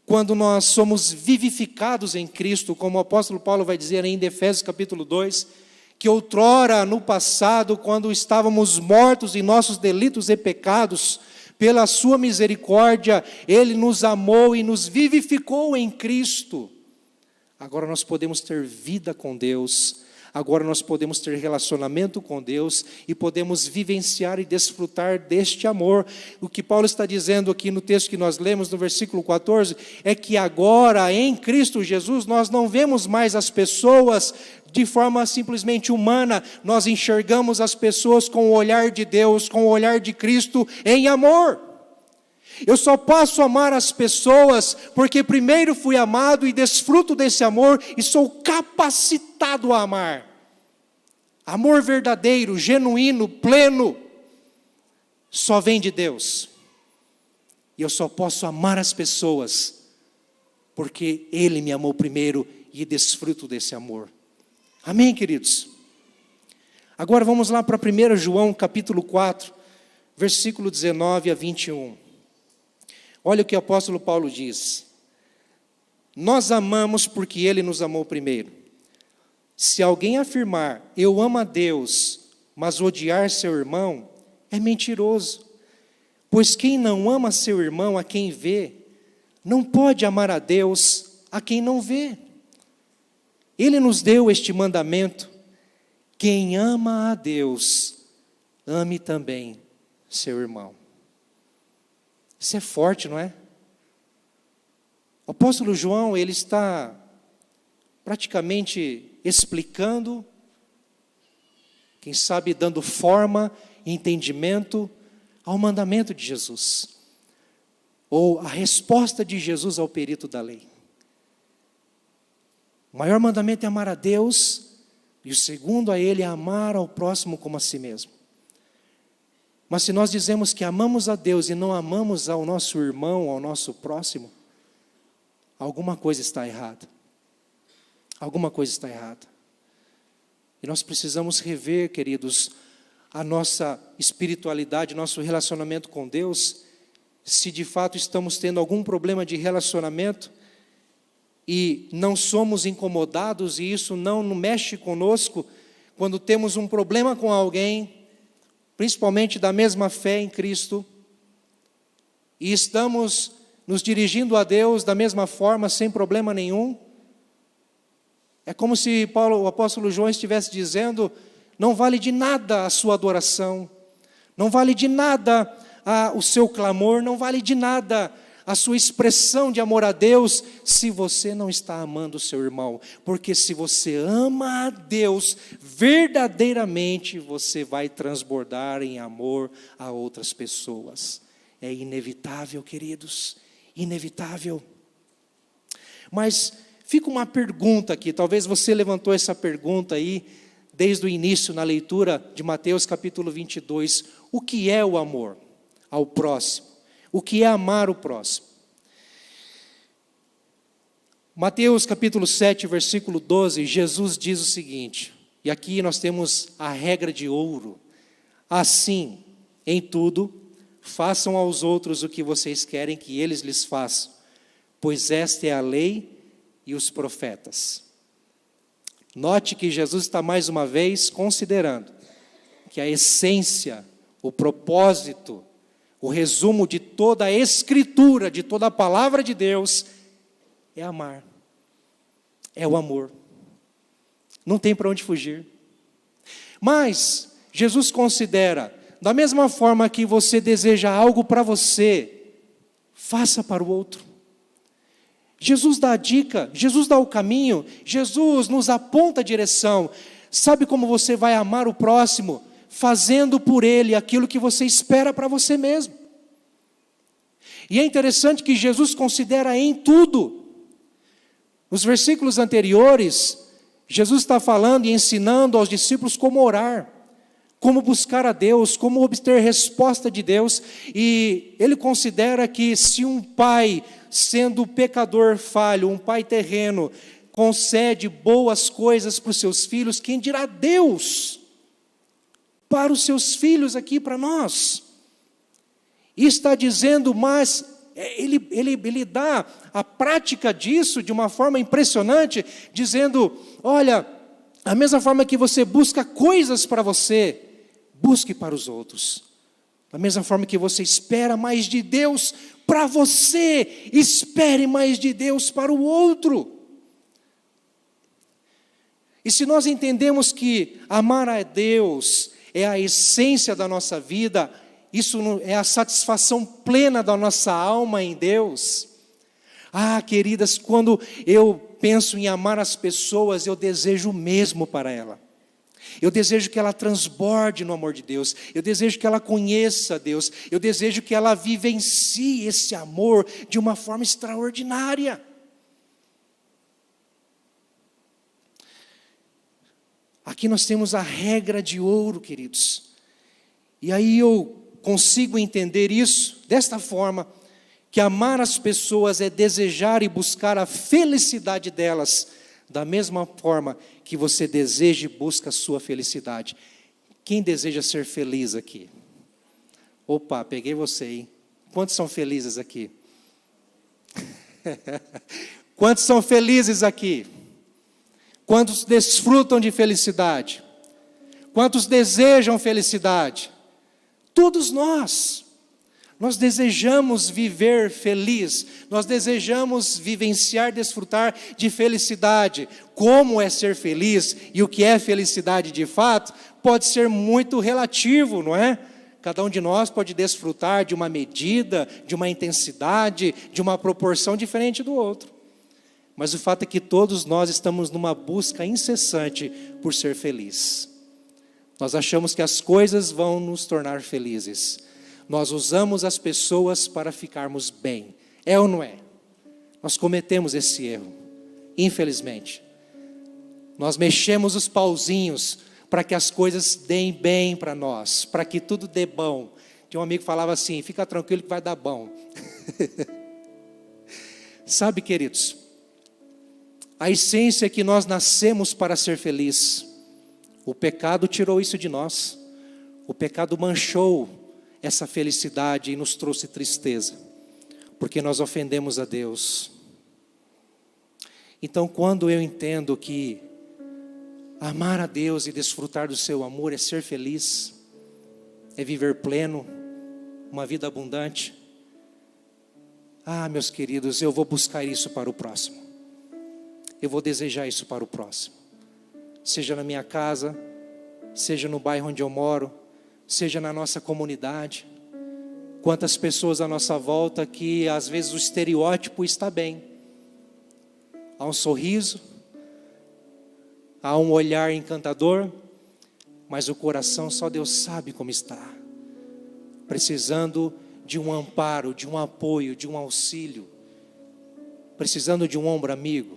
B: quando nós somos vivificados em Cristo, como o apóstolo Paulo vai dizer em Efésios capítulo 2, que outrora, no passado, quando estávamos mortos em nossos delitos e pecados, pela sua misericórdia, Ele nos amou e nos vivificou em Cristo. Agora nós podemos ter vida com Deus, agora nós podemos ter relacionamento com Deus e podemos vivenciar e desfrutar deste amor. O que Paulo está dizendo aqui no texto que nós lemos, no versículo 14, é que agora em Cristo Jesus nós não vemos mais as pessoas de forma simplesmente humana, nós enxergamos as pessoas com o olhar de Deus, com o olhar de Cristo em amor. Eu só posso amar as pessoas porque primeiro fui amado e desfruto desse amor e sou capacitado a amar. amor verdadeiro, genuíno, pleno, só vem de Deus. E eu só posso amar as pessoas porque Ele me amou primeiro e desfruto desse amor. Amém, queridos? Agora vamos lá para 1 João capítulo 4, versículo 19 a 21. Olha o que o apóstolo Paulo diz. Nós amamos porque Ele nos amou primeiro. Se alguém afirmar, eu amo a Deus, mas odiar seu irmão, é mentiroso. Pois quem não ama seu irmão a quem vê, não pode amar a Deus a quem não vê. Ele nos deu este mandamento: quem ama a Deus, ame também seu irmão. Isso é forte, não é? O apóstolo João, ele está praticamente explicando, quem sabe dando forma e entendimento ao mandamento de Jesus, ou a resposta de Jesus ao perito da lei. O maior mandamento é amar a Deus, e o segundo a Ele é amar ao próximo como a si mesmo. Mas se nós dizemos que amamos a Deus e não amamos ao nosso irmão, ao nosso próximo, alguma coisa está errada. Alguma coisa está errada. E nós precisamos rever, queridos, a nossa espiritualidade, nosso relacionamento com Deus, se de fato estamos tendo algum problema de relacionamento e não somos incomodados e isso não mexe conosco, quando temos um problema com alguém, principalmente da mesma fé em Cristo, e estamos nos dirigindo a Deus da mesma forma, sem problema nenhum. É como se o apóstolo João estivesse dizendo: não vale de nada a sua adoração, não vale de nada o seu clamor, não vale de nada a sua expressão de amor a Deus, se você não está amando o seu irmão. Porque se você ama a Deus verdadeiramente, você vai transbordar em amor a outras pessoas. É inevitável, queridos, inevitável. Mas fica uma pergunta aqui, talvez você levantou essa pergunta aí, desde o início na leitura de Mateus capítulo 22, o que é o amor ao próximo? O que é amar o próximo? Mateus capítulo 7, versículo 12, Jesus diz o seguinte, e aqui nós temos a regra de ouro: assim, em tudo, façam aos outros o que vocês querem que eles lhes façam, pois esta é a lei e os profetas. Note que Jesus está mais uma vez considerando que a essência, o propósito, o resumo de toda a Escritura, de toda a palavra de Deus, é amar. É o amor. Não tem para onde fugir. Mas Jesus considera, da mesma forma que você deseja algo para você, faça para o outro. Jesus dá a dica, Jesus dá o caminho, Jesus nos aponta a direção. Sabe como você vai amar o próximo? Fazendo por ele aquilo que você espera para você mesmo. E é interessante que Jesus considera em tudo. Nos versículos anteriores, Jesus está falando e ensinando aos discípulos como orar, como buscar a Deus, como obter resposta de Deus. E ele considera que se um pai, sendo pecador falho, um pai terreno, concede boas coisas para os seus filhos, quem dirá Deus para os seus filhos aqui, para nós? E está dizendo, mas ele dá a prática disso de uma forma impressionante, dizendo, olha, da mesma forma que você busca coisas para você, busque para os outros. Da mesma forma que você espera mais de Deus para você, espere mais de Deus para o outro. E se nós entendemos que amar a Deus é a essência da nossa vida, isso é a satisfação plena da nossa alma em Deus. Ah, queridas, quando eu penso em amar as pessoas, eu desejo o mesmo para ela. Eu desejo que ela transborde no amor de Deus. Eu desejo que ela conheça Deus. Eu desejo que ela vivencie esse amor de uma forma extraordinária. Aqui nós temos a regra de ouro, queridos. E aí eu consigo entender isso desta forma, que amar as pessoas é desejar e buscar a felicidade delas, da mesma forma que você deseja e busca a sua felicidade. Quem deseja ser feliz aqui? Opa, peguei você, hein? Quantos são felizes aqui? Quantos são felizes aqui? Quantos desfrutam de felicidade? Quantos desejam felicidade? Todos nós desejamos viver feliz, nós desejamos vivenciar, desfrutar de felicidade. Como é ser feliz e o que é felicidade de fato, pode ser muito relativo, não é? Cada um de nós pode desfrutar de uma medida, de uma intensidade, de uma proporção diferente do outro. Mas o fato é que todos nós estamos numa busca incessante por ser feliz. Nós achamos que as coisas vão nos tornar felizes. Nós usamos as pessoas para ficarmos bem. É ou não é? Nós cometemos esse erro, infelizmente. Nós mexemos os pauzinhos para que as coisas deem bem para nós, para que tudo dê bom. Tinha um amigo que falava assim: fica tranquilo que vai dar bom. Sabe, queridos, a essência é que nós nascemos para ser felizes. O pecado tirou isso de nós. O pecado manchou essa felicidade e nos trouxe tristeza, porque nós ofendemos a Deus. Então, quando eu entendo que amar a Deus e desfrutar do seu amor é ser feliz, é viver pleno, uma vida abundante, meus queridos, eu vou buscar isso para o próximo. Eu vou desejar isso para o próximo. Seja na minha casa, seja no bairro onde eu moro, seja na nossa comunidade. Quantas pessoas à nossa volta que às vezes o estereótipo está bem. Há um sorriso, há um olhar encantador, mas o coração só Deus sabe como está. Precisando de um amparo, de um apoio, de um auxílio. Precisando de um ombro amigo.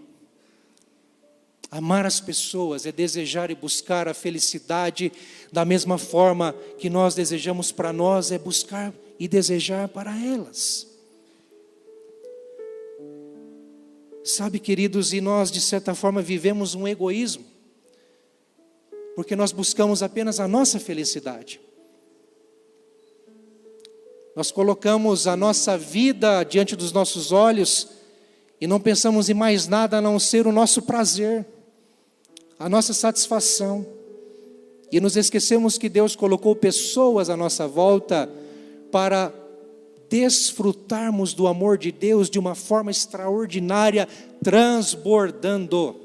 B: Amar as pessoas é desejar e buscar a felicidade da mesma forma que nós desejamos para nós, é buscar e desejar para elas. Sabe, queridos, e nós de certa forma vivemos um egoísmo, porque nós buscamos apenas a nossa felicidade. Nós colocamos a nossa vida diante dos nossos olhos e não pensamos em mais nada a não ser o nosso prazer, a nossa satisfação, e nos esquecemos que Deus colocou pessoas à nossa volta para desfrutarmos do amor de Deus de uma forma extraordinária, transbordando.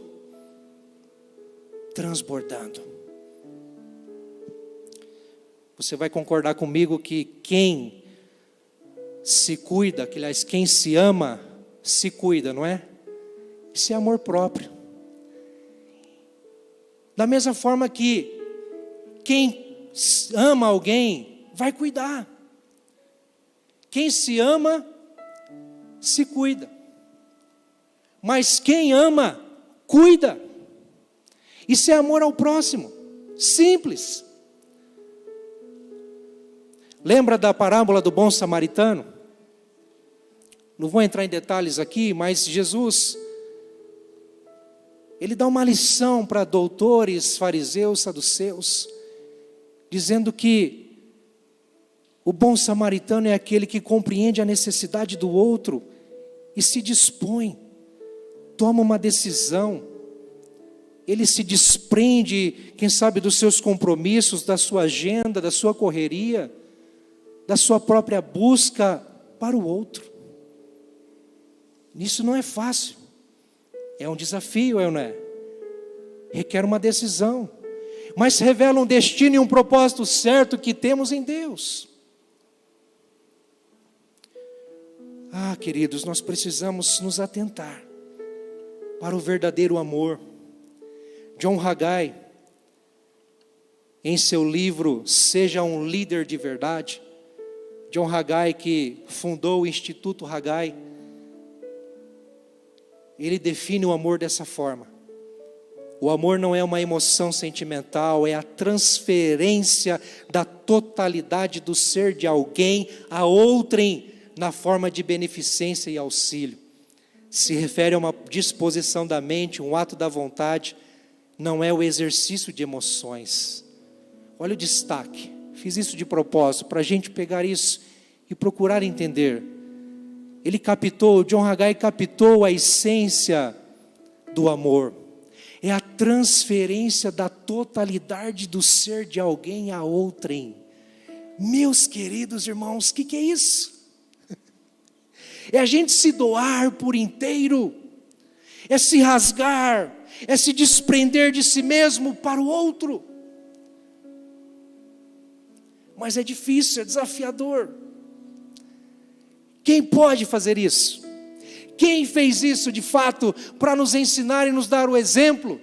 B: Você vai concordar comigo que quem se cuida, que aliás, quem se ama, se cuida, não é? Isso é amor próprio. Da mesma forma que quem ama alguém vai cuidar. Quem se ama, se cuida. Mas quem ama, cuida. Isso é amor ao próximo. Simples. Lembra da parábola do bom samaritano? Não vou entrar em detalhes aqui, mas Jesus, ele dá uma lição para doutores, fariseus, saduceus, dizendo que o bom samaritano é aquele que compreende a necessidade do outro e se dispõe, toma uma decisão, ele se desprende, quem sabe, dos seus compromissos, da sua agenda, da sua correria, da sua própria busca para o outro. Isso não é fácil. É um desafio, não é? Requer uma decisão. Mas revela um destino e um propósito certo que temos em Deus. Queridos, nós precisamos nos atentar para o verdadeiro amor. John Haggai, em seu livro Seja um Líder de Verdade, John Haggai, que fundou o Instituto Haggai, ele define o amor dessa forma. O amor não é uma emoção sentimental, é a transferência da totalidade do ser de alguém a outrem na forma de beneficência e auxílio. Se refere a uma disposição da mente, um ato da vontade, não é o exercício de emoções. Olha o destaque, fiz isso de propósito, para a gente pegar isso e procurar entender. John Haggai captou a essência do amor. É a transferência da totalidade do ser de alguém a outrem. Meus queridos irmãos, o que é isso? É a gente se doar por inteiro, é se rasgar, é se desprender de si mesmo para o outro. Mas é difícil, é desafiador. Quem pode fazer isso? Quem fez isso de fato para nos ensinar e nos dar o exemplo?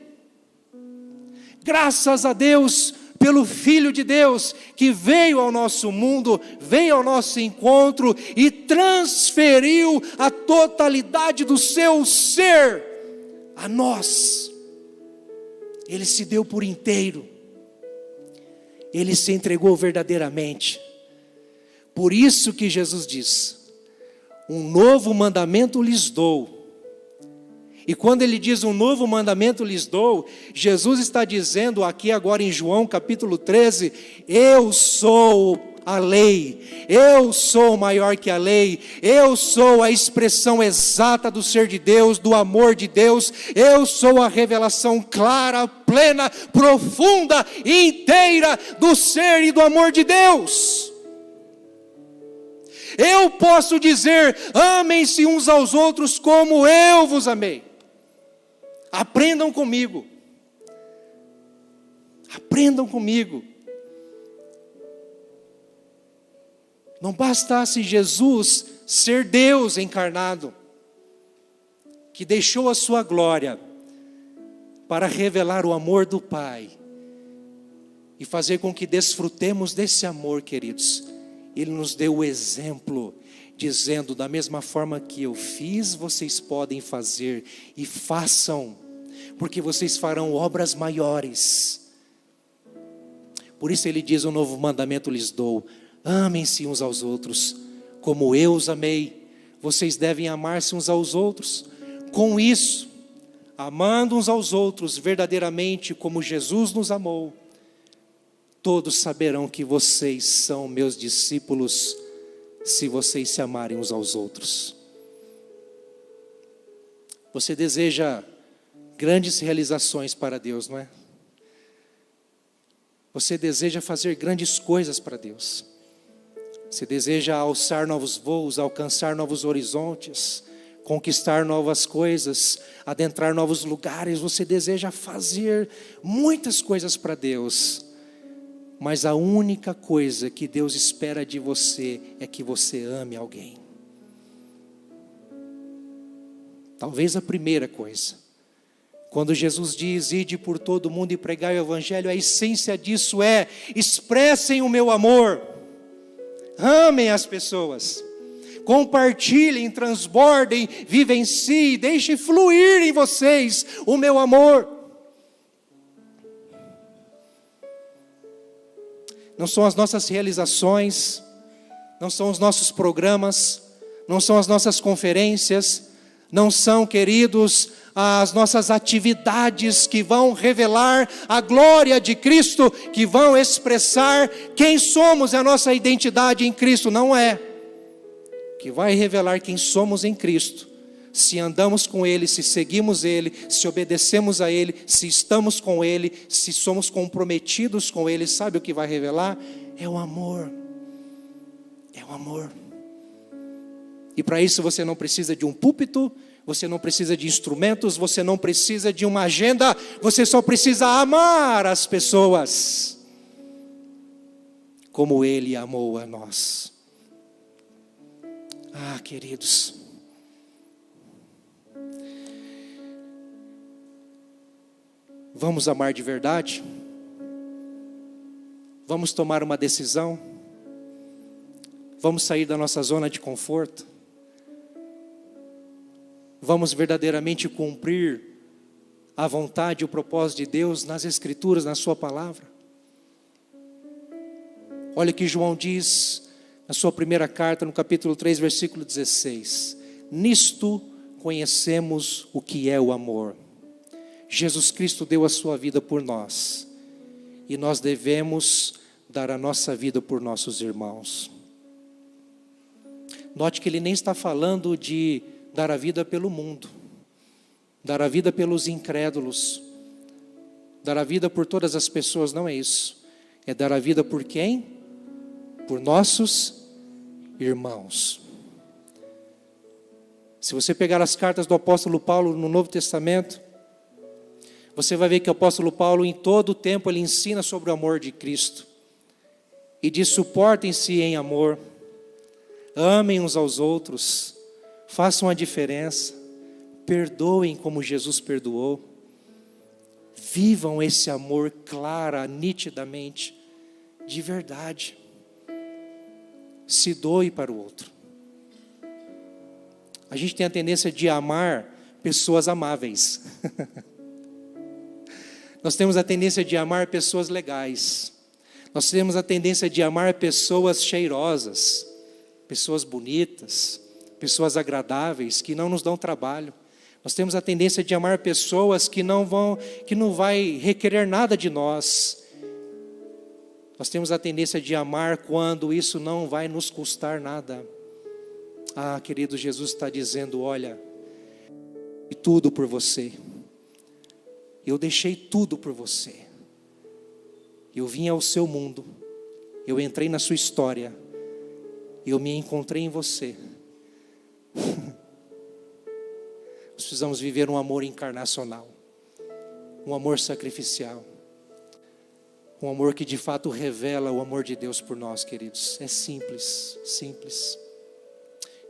B: Graças a Deus pelo Filho de Deus que veio ao nosso mundo, veio ao nosso encontro e transferiu a totalidade do seu ser a nós. Ele se deu por inteiro. Ele se entregou verdadeiramente. Por isso que Jesus diz: um novo mandamento lhes dou. E quando ele diz um novo mandamento lhes dou, Jesus está dizendo aqui agora em João capítulo 13, eu sou a lei, eu sou maior que a lei, eu sou a expressão exata do ser de Deus, do amor de Deus, eu sou a revelação clara, plena, profunda e inteira do ser e do amor de Deus. Eu posso dizer, amem-se uns aos outros como eu vos amei. Aprendam comigo. Aprendam comigo. Não bastasse Jesus ser Deus encarnado, que deixou a sua glória para revelar o amor do Pai e fazer com que desfrutemos desse amor, queridos. Ele nos deu o exemplo, dizendo, da mesma forma que eu fiz, vocês podem fazer, e façam, porque vocês farão obras maiores. Por isso ele diz, um novo mandamento lhes dou, amem-se uns aos outros, como eu os amei, vocês devem amar-se uns aos outros. Com isso, amando uns aos outros verdadeiramente como Jesus nos amou, todos saberão que vocês são meus discípulos, se vocês se amarem uns aos outros. Você deseja grandes realizações para Deus, não é? Você deseja fazer grandes coisas para Deus. Você deseja alçar novos voos, alcançar novos horizontes, conquistar novas coisas, adentrar novos lugares. Você deseja fazer muitas coisas para Deus. Mas a única coisa que Deus espera de você é que você ame alguém. Talvez a primeira coisa. Quando Jesus diz, ide por todo mundo e pregai o Evangelho, a essência disso é, expressem o meu amor. Amem as pessoas. Compartilhem, transbordem, vivenciem, deixem fluir em vocês o meu amor. Não são as nossas realizações, não são os nossos programas, não são as nossas conferências, não são, queridos, as nossas atividades que vão revelar a glória de Cristo, que vão expressar quem somos, a nossa identidade em Cristo, não é. Que vai revelar quem somos em Cristo, se andamos com Ele, se seguimos Ele, se obedecemos a Ele, se estamos com Ele, se somos comprometidos com Ele, sabe o que vai revelar? É o amor. É o amor. E para isso você não precisa de um púlpito, você não precisa de instrumentos, você não precisa de uma agenda, você só precisa amar as pessoas, como Ele amou a nós. Ah, queridos, vamos amar de verdade? Vamos tomar uma decisão? Vamos sair da nossa zona de conforto? Vamos verdadeiramente cumprir a vontade e o propósito de Deus nas Escrituras, na sua palavra? Olha o que João diz na sua primeira carta, no capítulo 3, versículo 16. Nisto conhecemos o que é o amor. Jesus Cristo deu a sua vida por nós, e nós devemos dar a nossa vida por nossos irmãos. Note que ele nem está falando de dar a vida pelo mundo, dar a vida pelos incrédulos, dar a vida por todas as pessoas, não é isso. É dar a vida por quem? Por nossos irmãos. Se você pegar as cartas do apóstolo Paulo no Novo Testamento, você vai ver que o apóstolo Paulo, em todo o tempo, ele ensina sobre o amor de Cristo. E diz: suportem-se em amor, amem uns aos outros, façam a diferença, perdoem como Jesus perdoou, vivam esse amor clara, nitidamente, de verdade. Se doe para o outro. A gente tem a tendência de amar pessoas amáveis. Nós temos a tendência de amar pessoas legais. Nós temos a tendência de amar pessoas cheirosas, pessoas bonitas, pessoas agradáveis, que não nos dão trabalho. Nós temos a tendência de amar pessoas que não vai requerer nada de nós. Nós temos a tendência de amar quando isso não vai nos custar nada. Ah, querido, Jesus está dizendo: olha, e tudo por você. Eu deixei tudo por você. Eu vim ao seu mundo. Eu entrei na sua história. Eu me encontrei em você. Nós precisamos viver um amor encarnacional, um amor sacrificial, um amor que de fato revela o amor de Deus por nós, queridos. É simples, simples.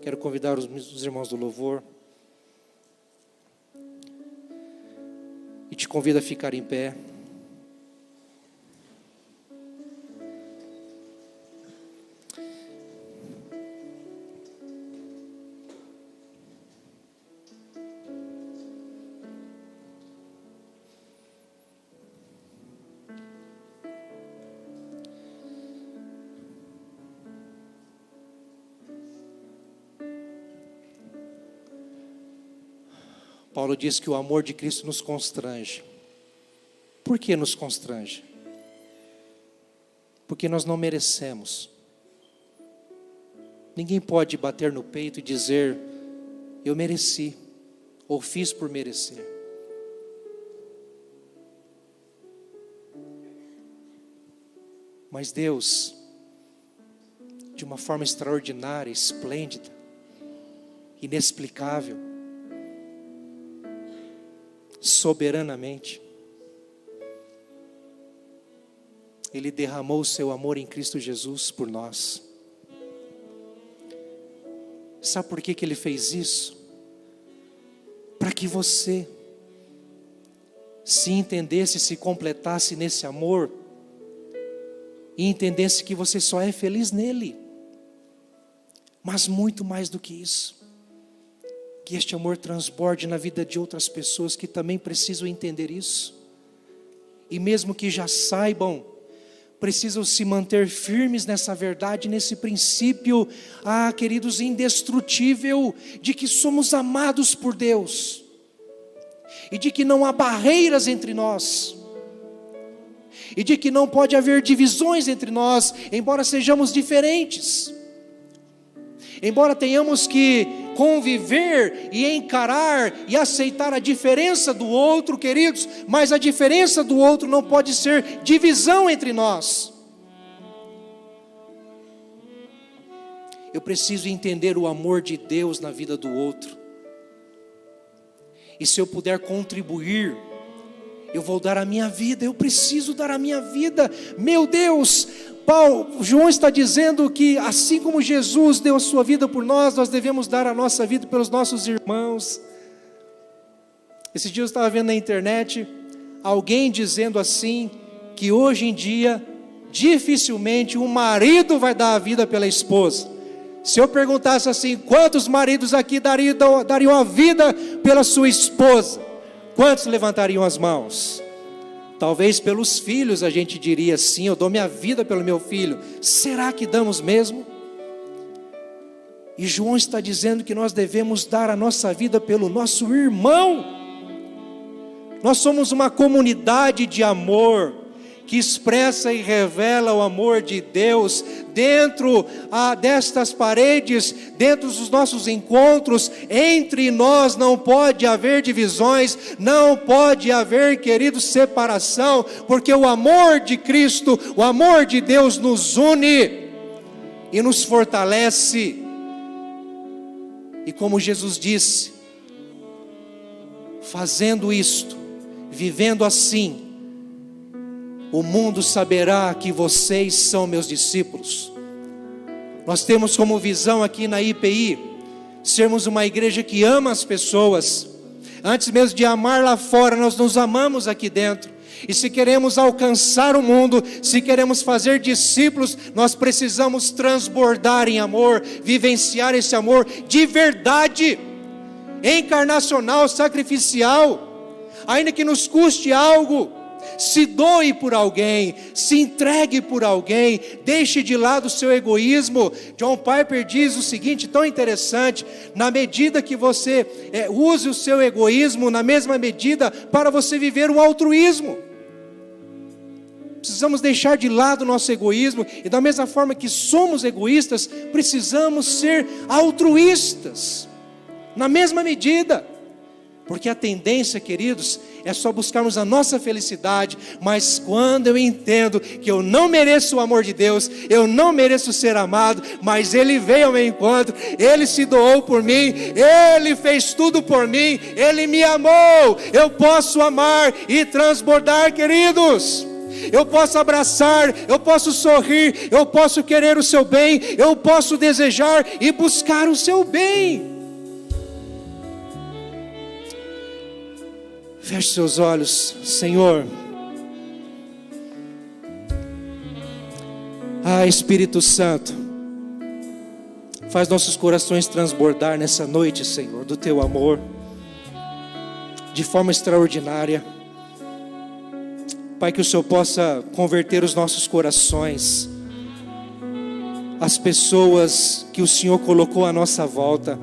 B: Quero convidar os irmãos do louvor e te convido a ficar em pé. Paulo diz que o amor de Cristo nos constrange. Por que nos constrange? Porque nós não merecemos. Ninguém pode bater no peito e dizer: eu mereci, ou fiz por merecer. Mas Deus, de uma forma extraordinária, esplêndida, inexplicável, soberanamente, Ele derramou o seu amor em Cristo Jesus por nós. Sabe por que Ele fez isso? Para que você se entendesse, se completasse nesse amor e entendesse que você só é feliz nele. Mas muito mais do que isso, que este amor transborde na vida de outras pessoas que também precisam entender isso. E mesmo que já saibam, precisam se manter firmes nessa verdade, nesse princípio, queridos, indestrutível, de que somos amados por Deus. E de que não há barreiras entre nós. E de que não pode haver divisões entre nós, embora sejamos diferentes. Embora tenhamos que conviver e encarar e aceitar a diferença do outro, queridos, mas a diferença do outro não pode ser divisão entre nós. Eu preciso entender o amor de Deus na vida do outro. E se eu puder contribuir, eu vou dar a minha vida, eu preciso dar a minha vida. Meu Deus, João está dizendo que assim como Jesus deu a sua vida por nós, nós devemos dar a nossa vida pelos nossos irmãos. Esses dias eu estava vendo na internet alguém dizendo assim, que hoje em dia dificilmente um marido vai dar a vida pela esposa. Se eu perguntasse assim, quantos maridos aqui dariam a vida pela sua esposa? Quantos levantariam as mãos? Talvez pelos filhos a gente diria sim, eu dou minha vida pelo meu filho. Será que damos mesmo? E João está dizendo que nós devemos dar a nossa vida pelo nosso irmão. Nós somos uma comunidade de amor, que expressa e revela o amor de Deus dentro destas paredes, dentro dos nossos encontros. Entre nós não pode haver divisões, não pode haver, queridos, separação, porque o amor de Cristo, o amor de Deus nos une e nos fortalece. E como Jesus disse, fazendo isto, vivendo assim, o mundo saberá que vocês são meus discípulos. Nós temos como visão aqui na IPI, sermos uma igreja que ama as pessoas. Antes mesmo de amar lá fora, nós nos amamos aqui dentro. E se queremos alcançar o mundo, se queremos fazer discípulos, nós precisamos transbordar em amor, vivenciar esse amor de verdade, encarnacional, sacrificial, ainda que nos custe algo. Se doe por alguém, se entregue por alguém, deixe de lado o seu egoísmo. John Piper diz o seguinte, tão interessante: na medida que você use o seu egoísmo, na mesma medida para você viver o altruísmo. Precisamos deixar de lado o nosso egoísmo, e da mesma forma que somos egoístas, precisamos ser altruístas, na mesma medida. Porque a tendência, queridos, é só buscarmos a nossa felicidade. Mas quando eu entendo que eu não mereço o amor de Deus, eu não mereço ser amado, mas Ele veio ao meu encontro, Ele se doou por mim, Ele fez tudo por mim, Ele me amou. Eu posso amar e transbordar, queridos. Eu posso abraçar, eu posso sorrir, eu posso querer o seu bem, eu posso desejar e buscar o seu bem. Feche seus olhos, Senhor. Espírito Santo, faz nossos corações transbordar nessa noite, Senhor, do Teu amor, de forma extraordinária. Pai, que o Senhor possa converter os nossos corações, as pessoas que o Senhor colocou à nossa volta,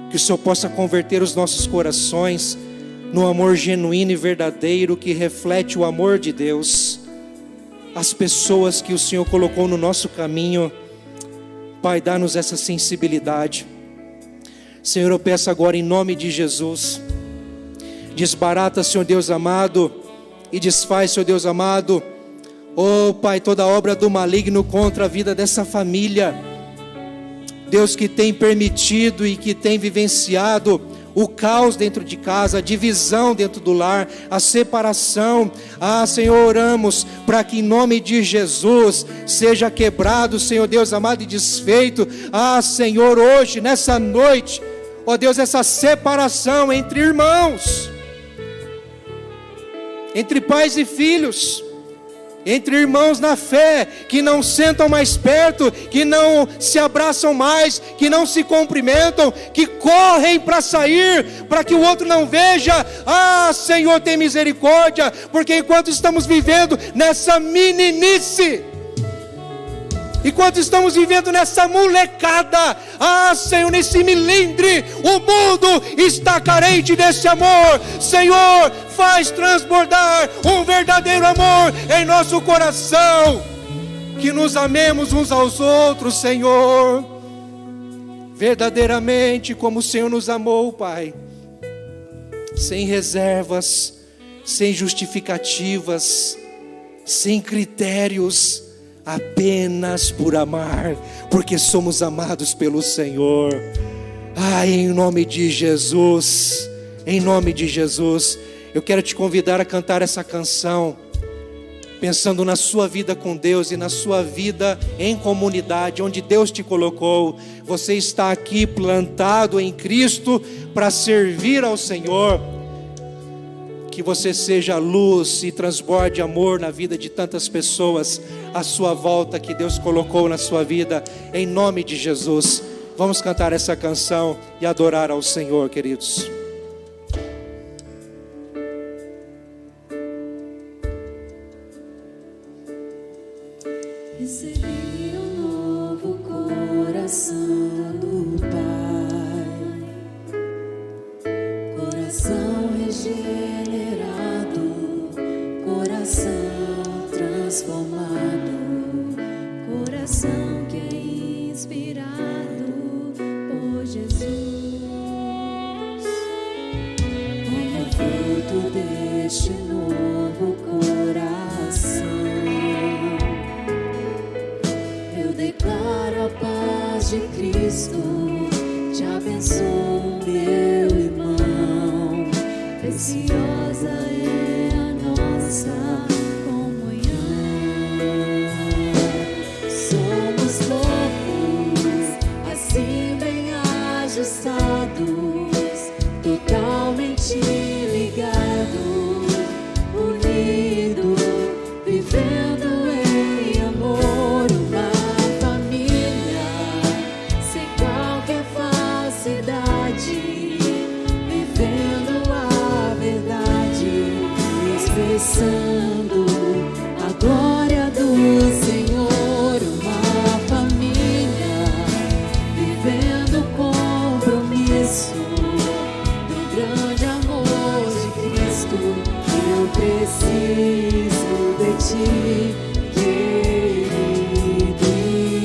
B: que o Senhor possa converter os nossos corações no amor genuíno e verdadeiro que reflete o amor de Deus. As pessoas que o Senhor colocou no nosso caminho, Pai, dá-nos essa sensibilidade. Senhor, eu peço agora em nome de Jesus, desbarata, Senhor Deus amado, e desfaz, Senhor Deus amado, Pai, toda obra do maligno contra a vida dessa família. Deus, que tem permitido e que tem vivenciado o caos dentro de casa, a divisão dentro do lar, a separação. Senhor, oramos para que em nome de Jesus seja quebrado, Senhor Deus amado, e desfeito. Senhor, hoje, nessa noite, Deus, essa separação entre irmãos, entre pais e filhos, entre irmãos na fé, que não sentam mais perto, que não se abraçam mais, que não se cumprimentam, que correm para sair, para que o outro não veja. Senhor, tem misericórdia, porque enquanto estamos vivendo nessa meninice, enquanto estamos vivendo nessa molecada, Senhor, nesse milindre, o mundo está carente desse amor. Senhor, faz transbordar um verdadeiro amor em nosso coração, que nos amemos uns aos outros, Senhor, verdadeiramente como o Senhor nos amou, Pai, sem reservas, sem justificativas, sem critérios, apenas por amar, porque somos amados pelo Senhor. Em nome de Jesus, em nome de Jesus, eu quero te convidar a cantar essa canção, pensando na sua vida com Deus e na sua vida em comunidade, onde Deus te colocou. Você está aqui plantado em Cristo para servir ao Senhor. Que você seja luz e transborde amor na vida de tantas pessoas à sua volta, que Deus colocou na sua vida, em nome de Jesus. Vamos cantar essa canção e adorar ao Senhor, queridos.
C: Coração regenerado, coração transformado, coração que é inspirado por Jesus. Como fruto deste novo coração, eu declaro a paz de Cristo. Te abençoo, meu irmão, preciosa é a nossa comunhão. Somos loucos, assim bem ajustados, totalmente ligados, unidos, vivendo em amor, uma família, sem qualquer falsidade, vivendo a verdade, expressando a glória do Senhor, uma família, vivendo o compromisso do grande amor de Cristo. Eu preciso de ti, querido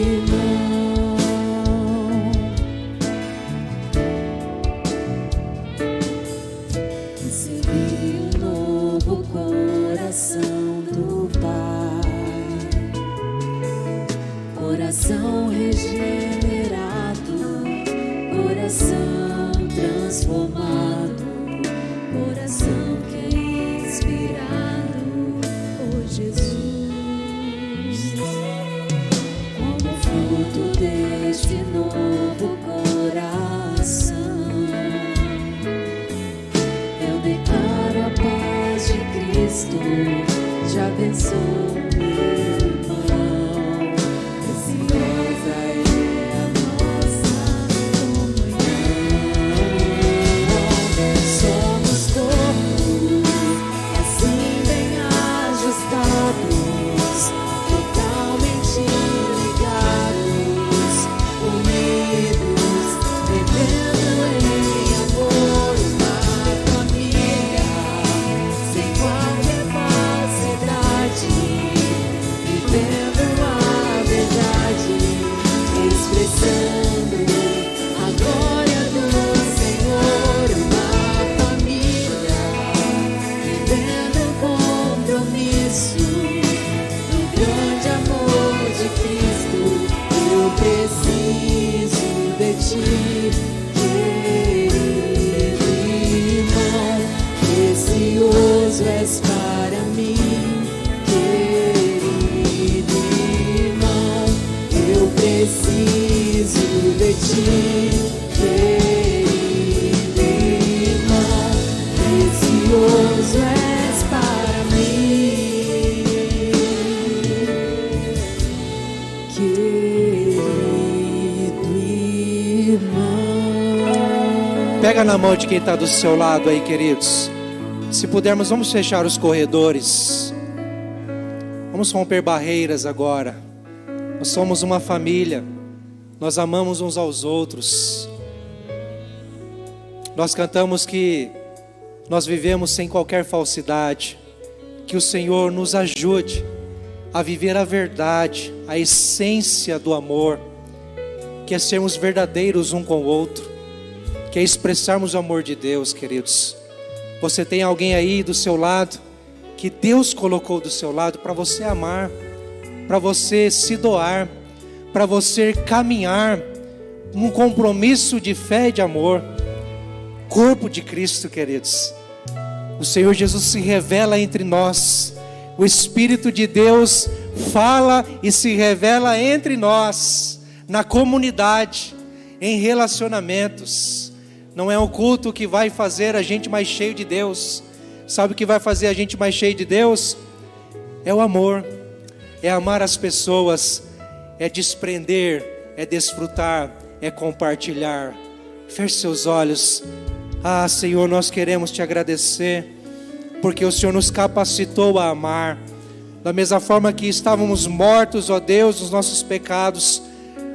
C: irmão. Recebi um novo coração do Pai, coração regenerado, coração transformado, coração que é inspirado por Jesus. Como fruto deste novo coração, eu declaro a paz de Cristo. Te abençoo, meu irmão, preciosa é a nossa comunhão. Somos corpos, assim bem ajustados, totalmente ligados, unidos, vivendo em amor, uma família, sem qualquer falsidade, vivendo a verdade, expressando a glória do Senhor, uma família, vivendo o compromisso do grande amor de Cristo. Eu preciso de ti, querido irmão, precioso és para mim, querido irmão. Eu preciso de ti, querido irmão, precioso és para mim, querido irmão.
B: Pega na mão de quem está do seu lado aí, queridos. Se pudermos, vamos fechar os corredores. Vamos romper barreiras agora. Nós somos uma família. Nós amamos uns aos outros. Nós cantamos que nós vivemos sem qualquer falsidade. Que o Senhor nos ajude a viver a verdade, a essência do amor, que é sermos verdadeiros um com o outro, que é expressarmos o amor de Deus, queridos. Você tem alguém aí do seu lado, que Deus colocou do seu lado para você amar, para você se doar, para você caminhar num compromisso de fé e de amor. Corpo de Cristo, queridos. O Senhor Jesus se revela entre nós. O Espírito de Deus fala e se revela entre nós, na comunidade, em relacionamentos. Não é um culto que vai fazer a gente mais cheio de Deus. Sabe o que vai fazer a gente mais cheio de Deus? É o amor, é amar as pessoas, é desprender, é desfrutar, é compartilhar. Feche seus olhos. Ah, Senhor, nós queremos te agradecer, porque o Senhor nos capacitou a amar. Da mesma forma que estávamos mortos, ó Deus, nos nossos pecados,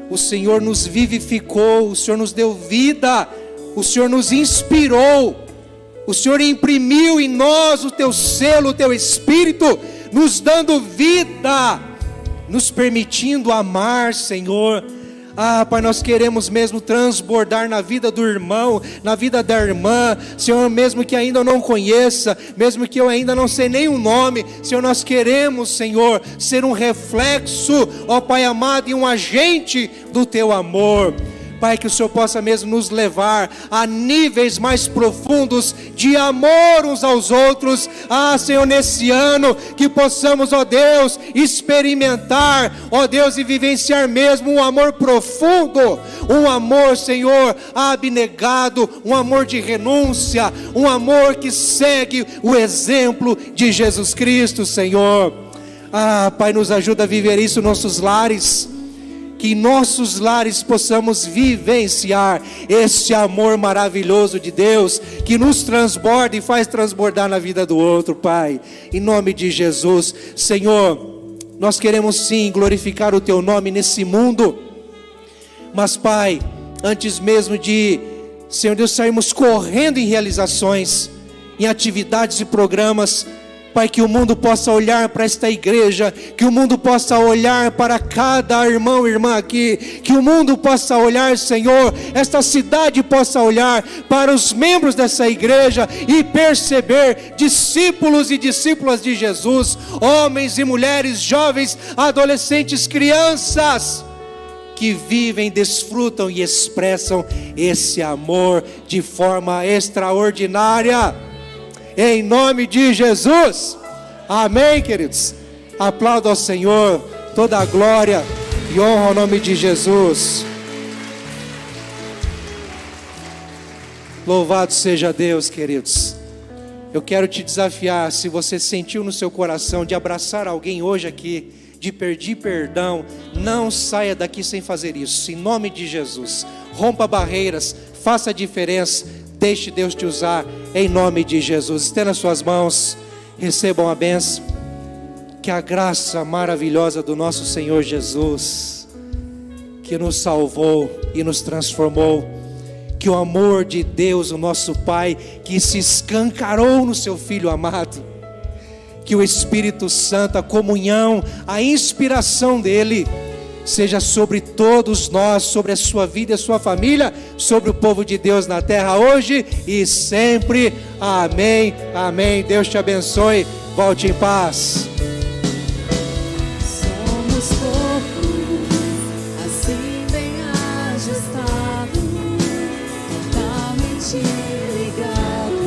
B: o Senhor nos vivificou, o Senhor nos deu vida, o Senhor nos inspirou O Senhor imprimiu em nós o teu selo, o teu Espírito, nos dando vida, nos permitindo amar, Senhor. Pai, nós queremos mesmo transbordar na vida do irmão, na vida da irmã, Senhor, mesmo que ainda eu não conheça, mesmo que eu ainda não sei nem o nome, Senhor, nós queremos, Senhor, ser um reflexo, Pai amado, e um agente do teu amor. Pai, que o Senhor possa mesmo nos levar a níveis mais profundos de amor uns aos outros. Senhor, nesse ano, que possamos, ó Deus, experimentar, ó Deus, e vivenciar mesmo um amor profundo, um amor, Senhor, abnegado, um amor de renúncia, um amor que segue o exemplo de Jesus Cristo, Senhor. Pai, nos ajuda a viver isso em nossos lares. Que em nossos lares possamos vivenciar esse amor maravilhoso de Deus, que nos transborda e faz transbordar na vida do outro, Pai. Em nome de Jesus, Senhor, nós queremos sim glorificar o Teu nome nesse mundo. Mas, Pai, antes mesmo de, Senhor Deus, sairmos correndo em realizações, em atividades e programas, Pai, que o mundo possa olhar para esta igreja, que o mundo possa olhar para cada irmão e irmã aqui, que o mundo possa olhar, Senhor, esta cidade possa olhar para os membros dessa igreja e perceber discípulos e discípulas de Jesus, homens e mulheres, jovens, adolescentes, crianças, que vivem, desfrutam e expressam esse amor de forma extraordinária. Em nome de Jesus, amém, queridos. Aplauda ao Senhor, toda a glória e honra ao nome de Jesus. Louvado seja Deus, queridos. Eu quero te desafiar, se você sentiu no seu coração de abraçar alguém hoje aqui, de pedir perdão, não saia daqui sem fazer isso, em nome de Jesus. Rompa barreiras, faça a diferença. Deixe Deus te usar em nome de Jesus. Estenda as suas mãos, recebam a bênção. Que a graça maravilhosa do nosso Senhor Jesus, que nos salvou e nos transformou, que o amor de Deus, o nosso Pai, que se escancarou no seu Filho amado, que o Espírito Santo, a comunhão, a inspiração dele, seja sobre todos nós, sobre a sua vida e a sua família, sobre o povo de Deus na terra hoje e sempre. Amém, amém. Deus te abençoe. Volte em paz.
C: Somos corpo, assim bem ajustado, totalmente ligado,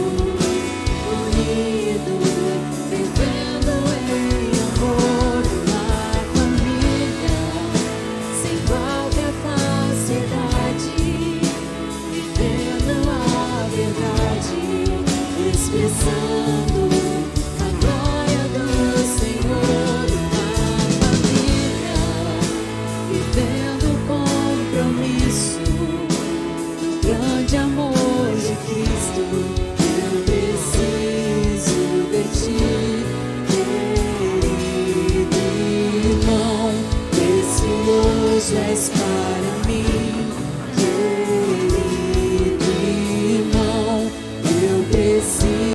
C: unido, vivendo em amor, uma família, sem qualquer falsidade, vivendo a verdade, expressando a glória do Senhor, uma família, vivendo o compromisso do grande amor de Cristo. Eu preciso de ti, querido irmão, precioso és para mim.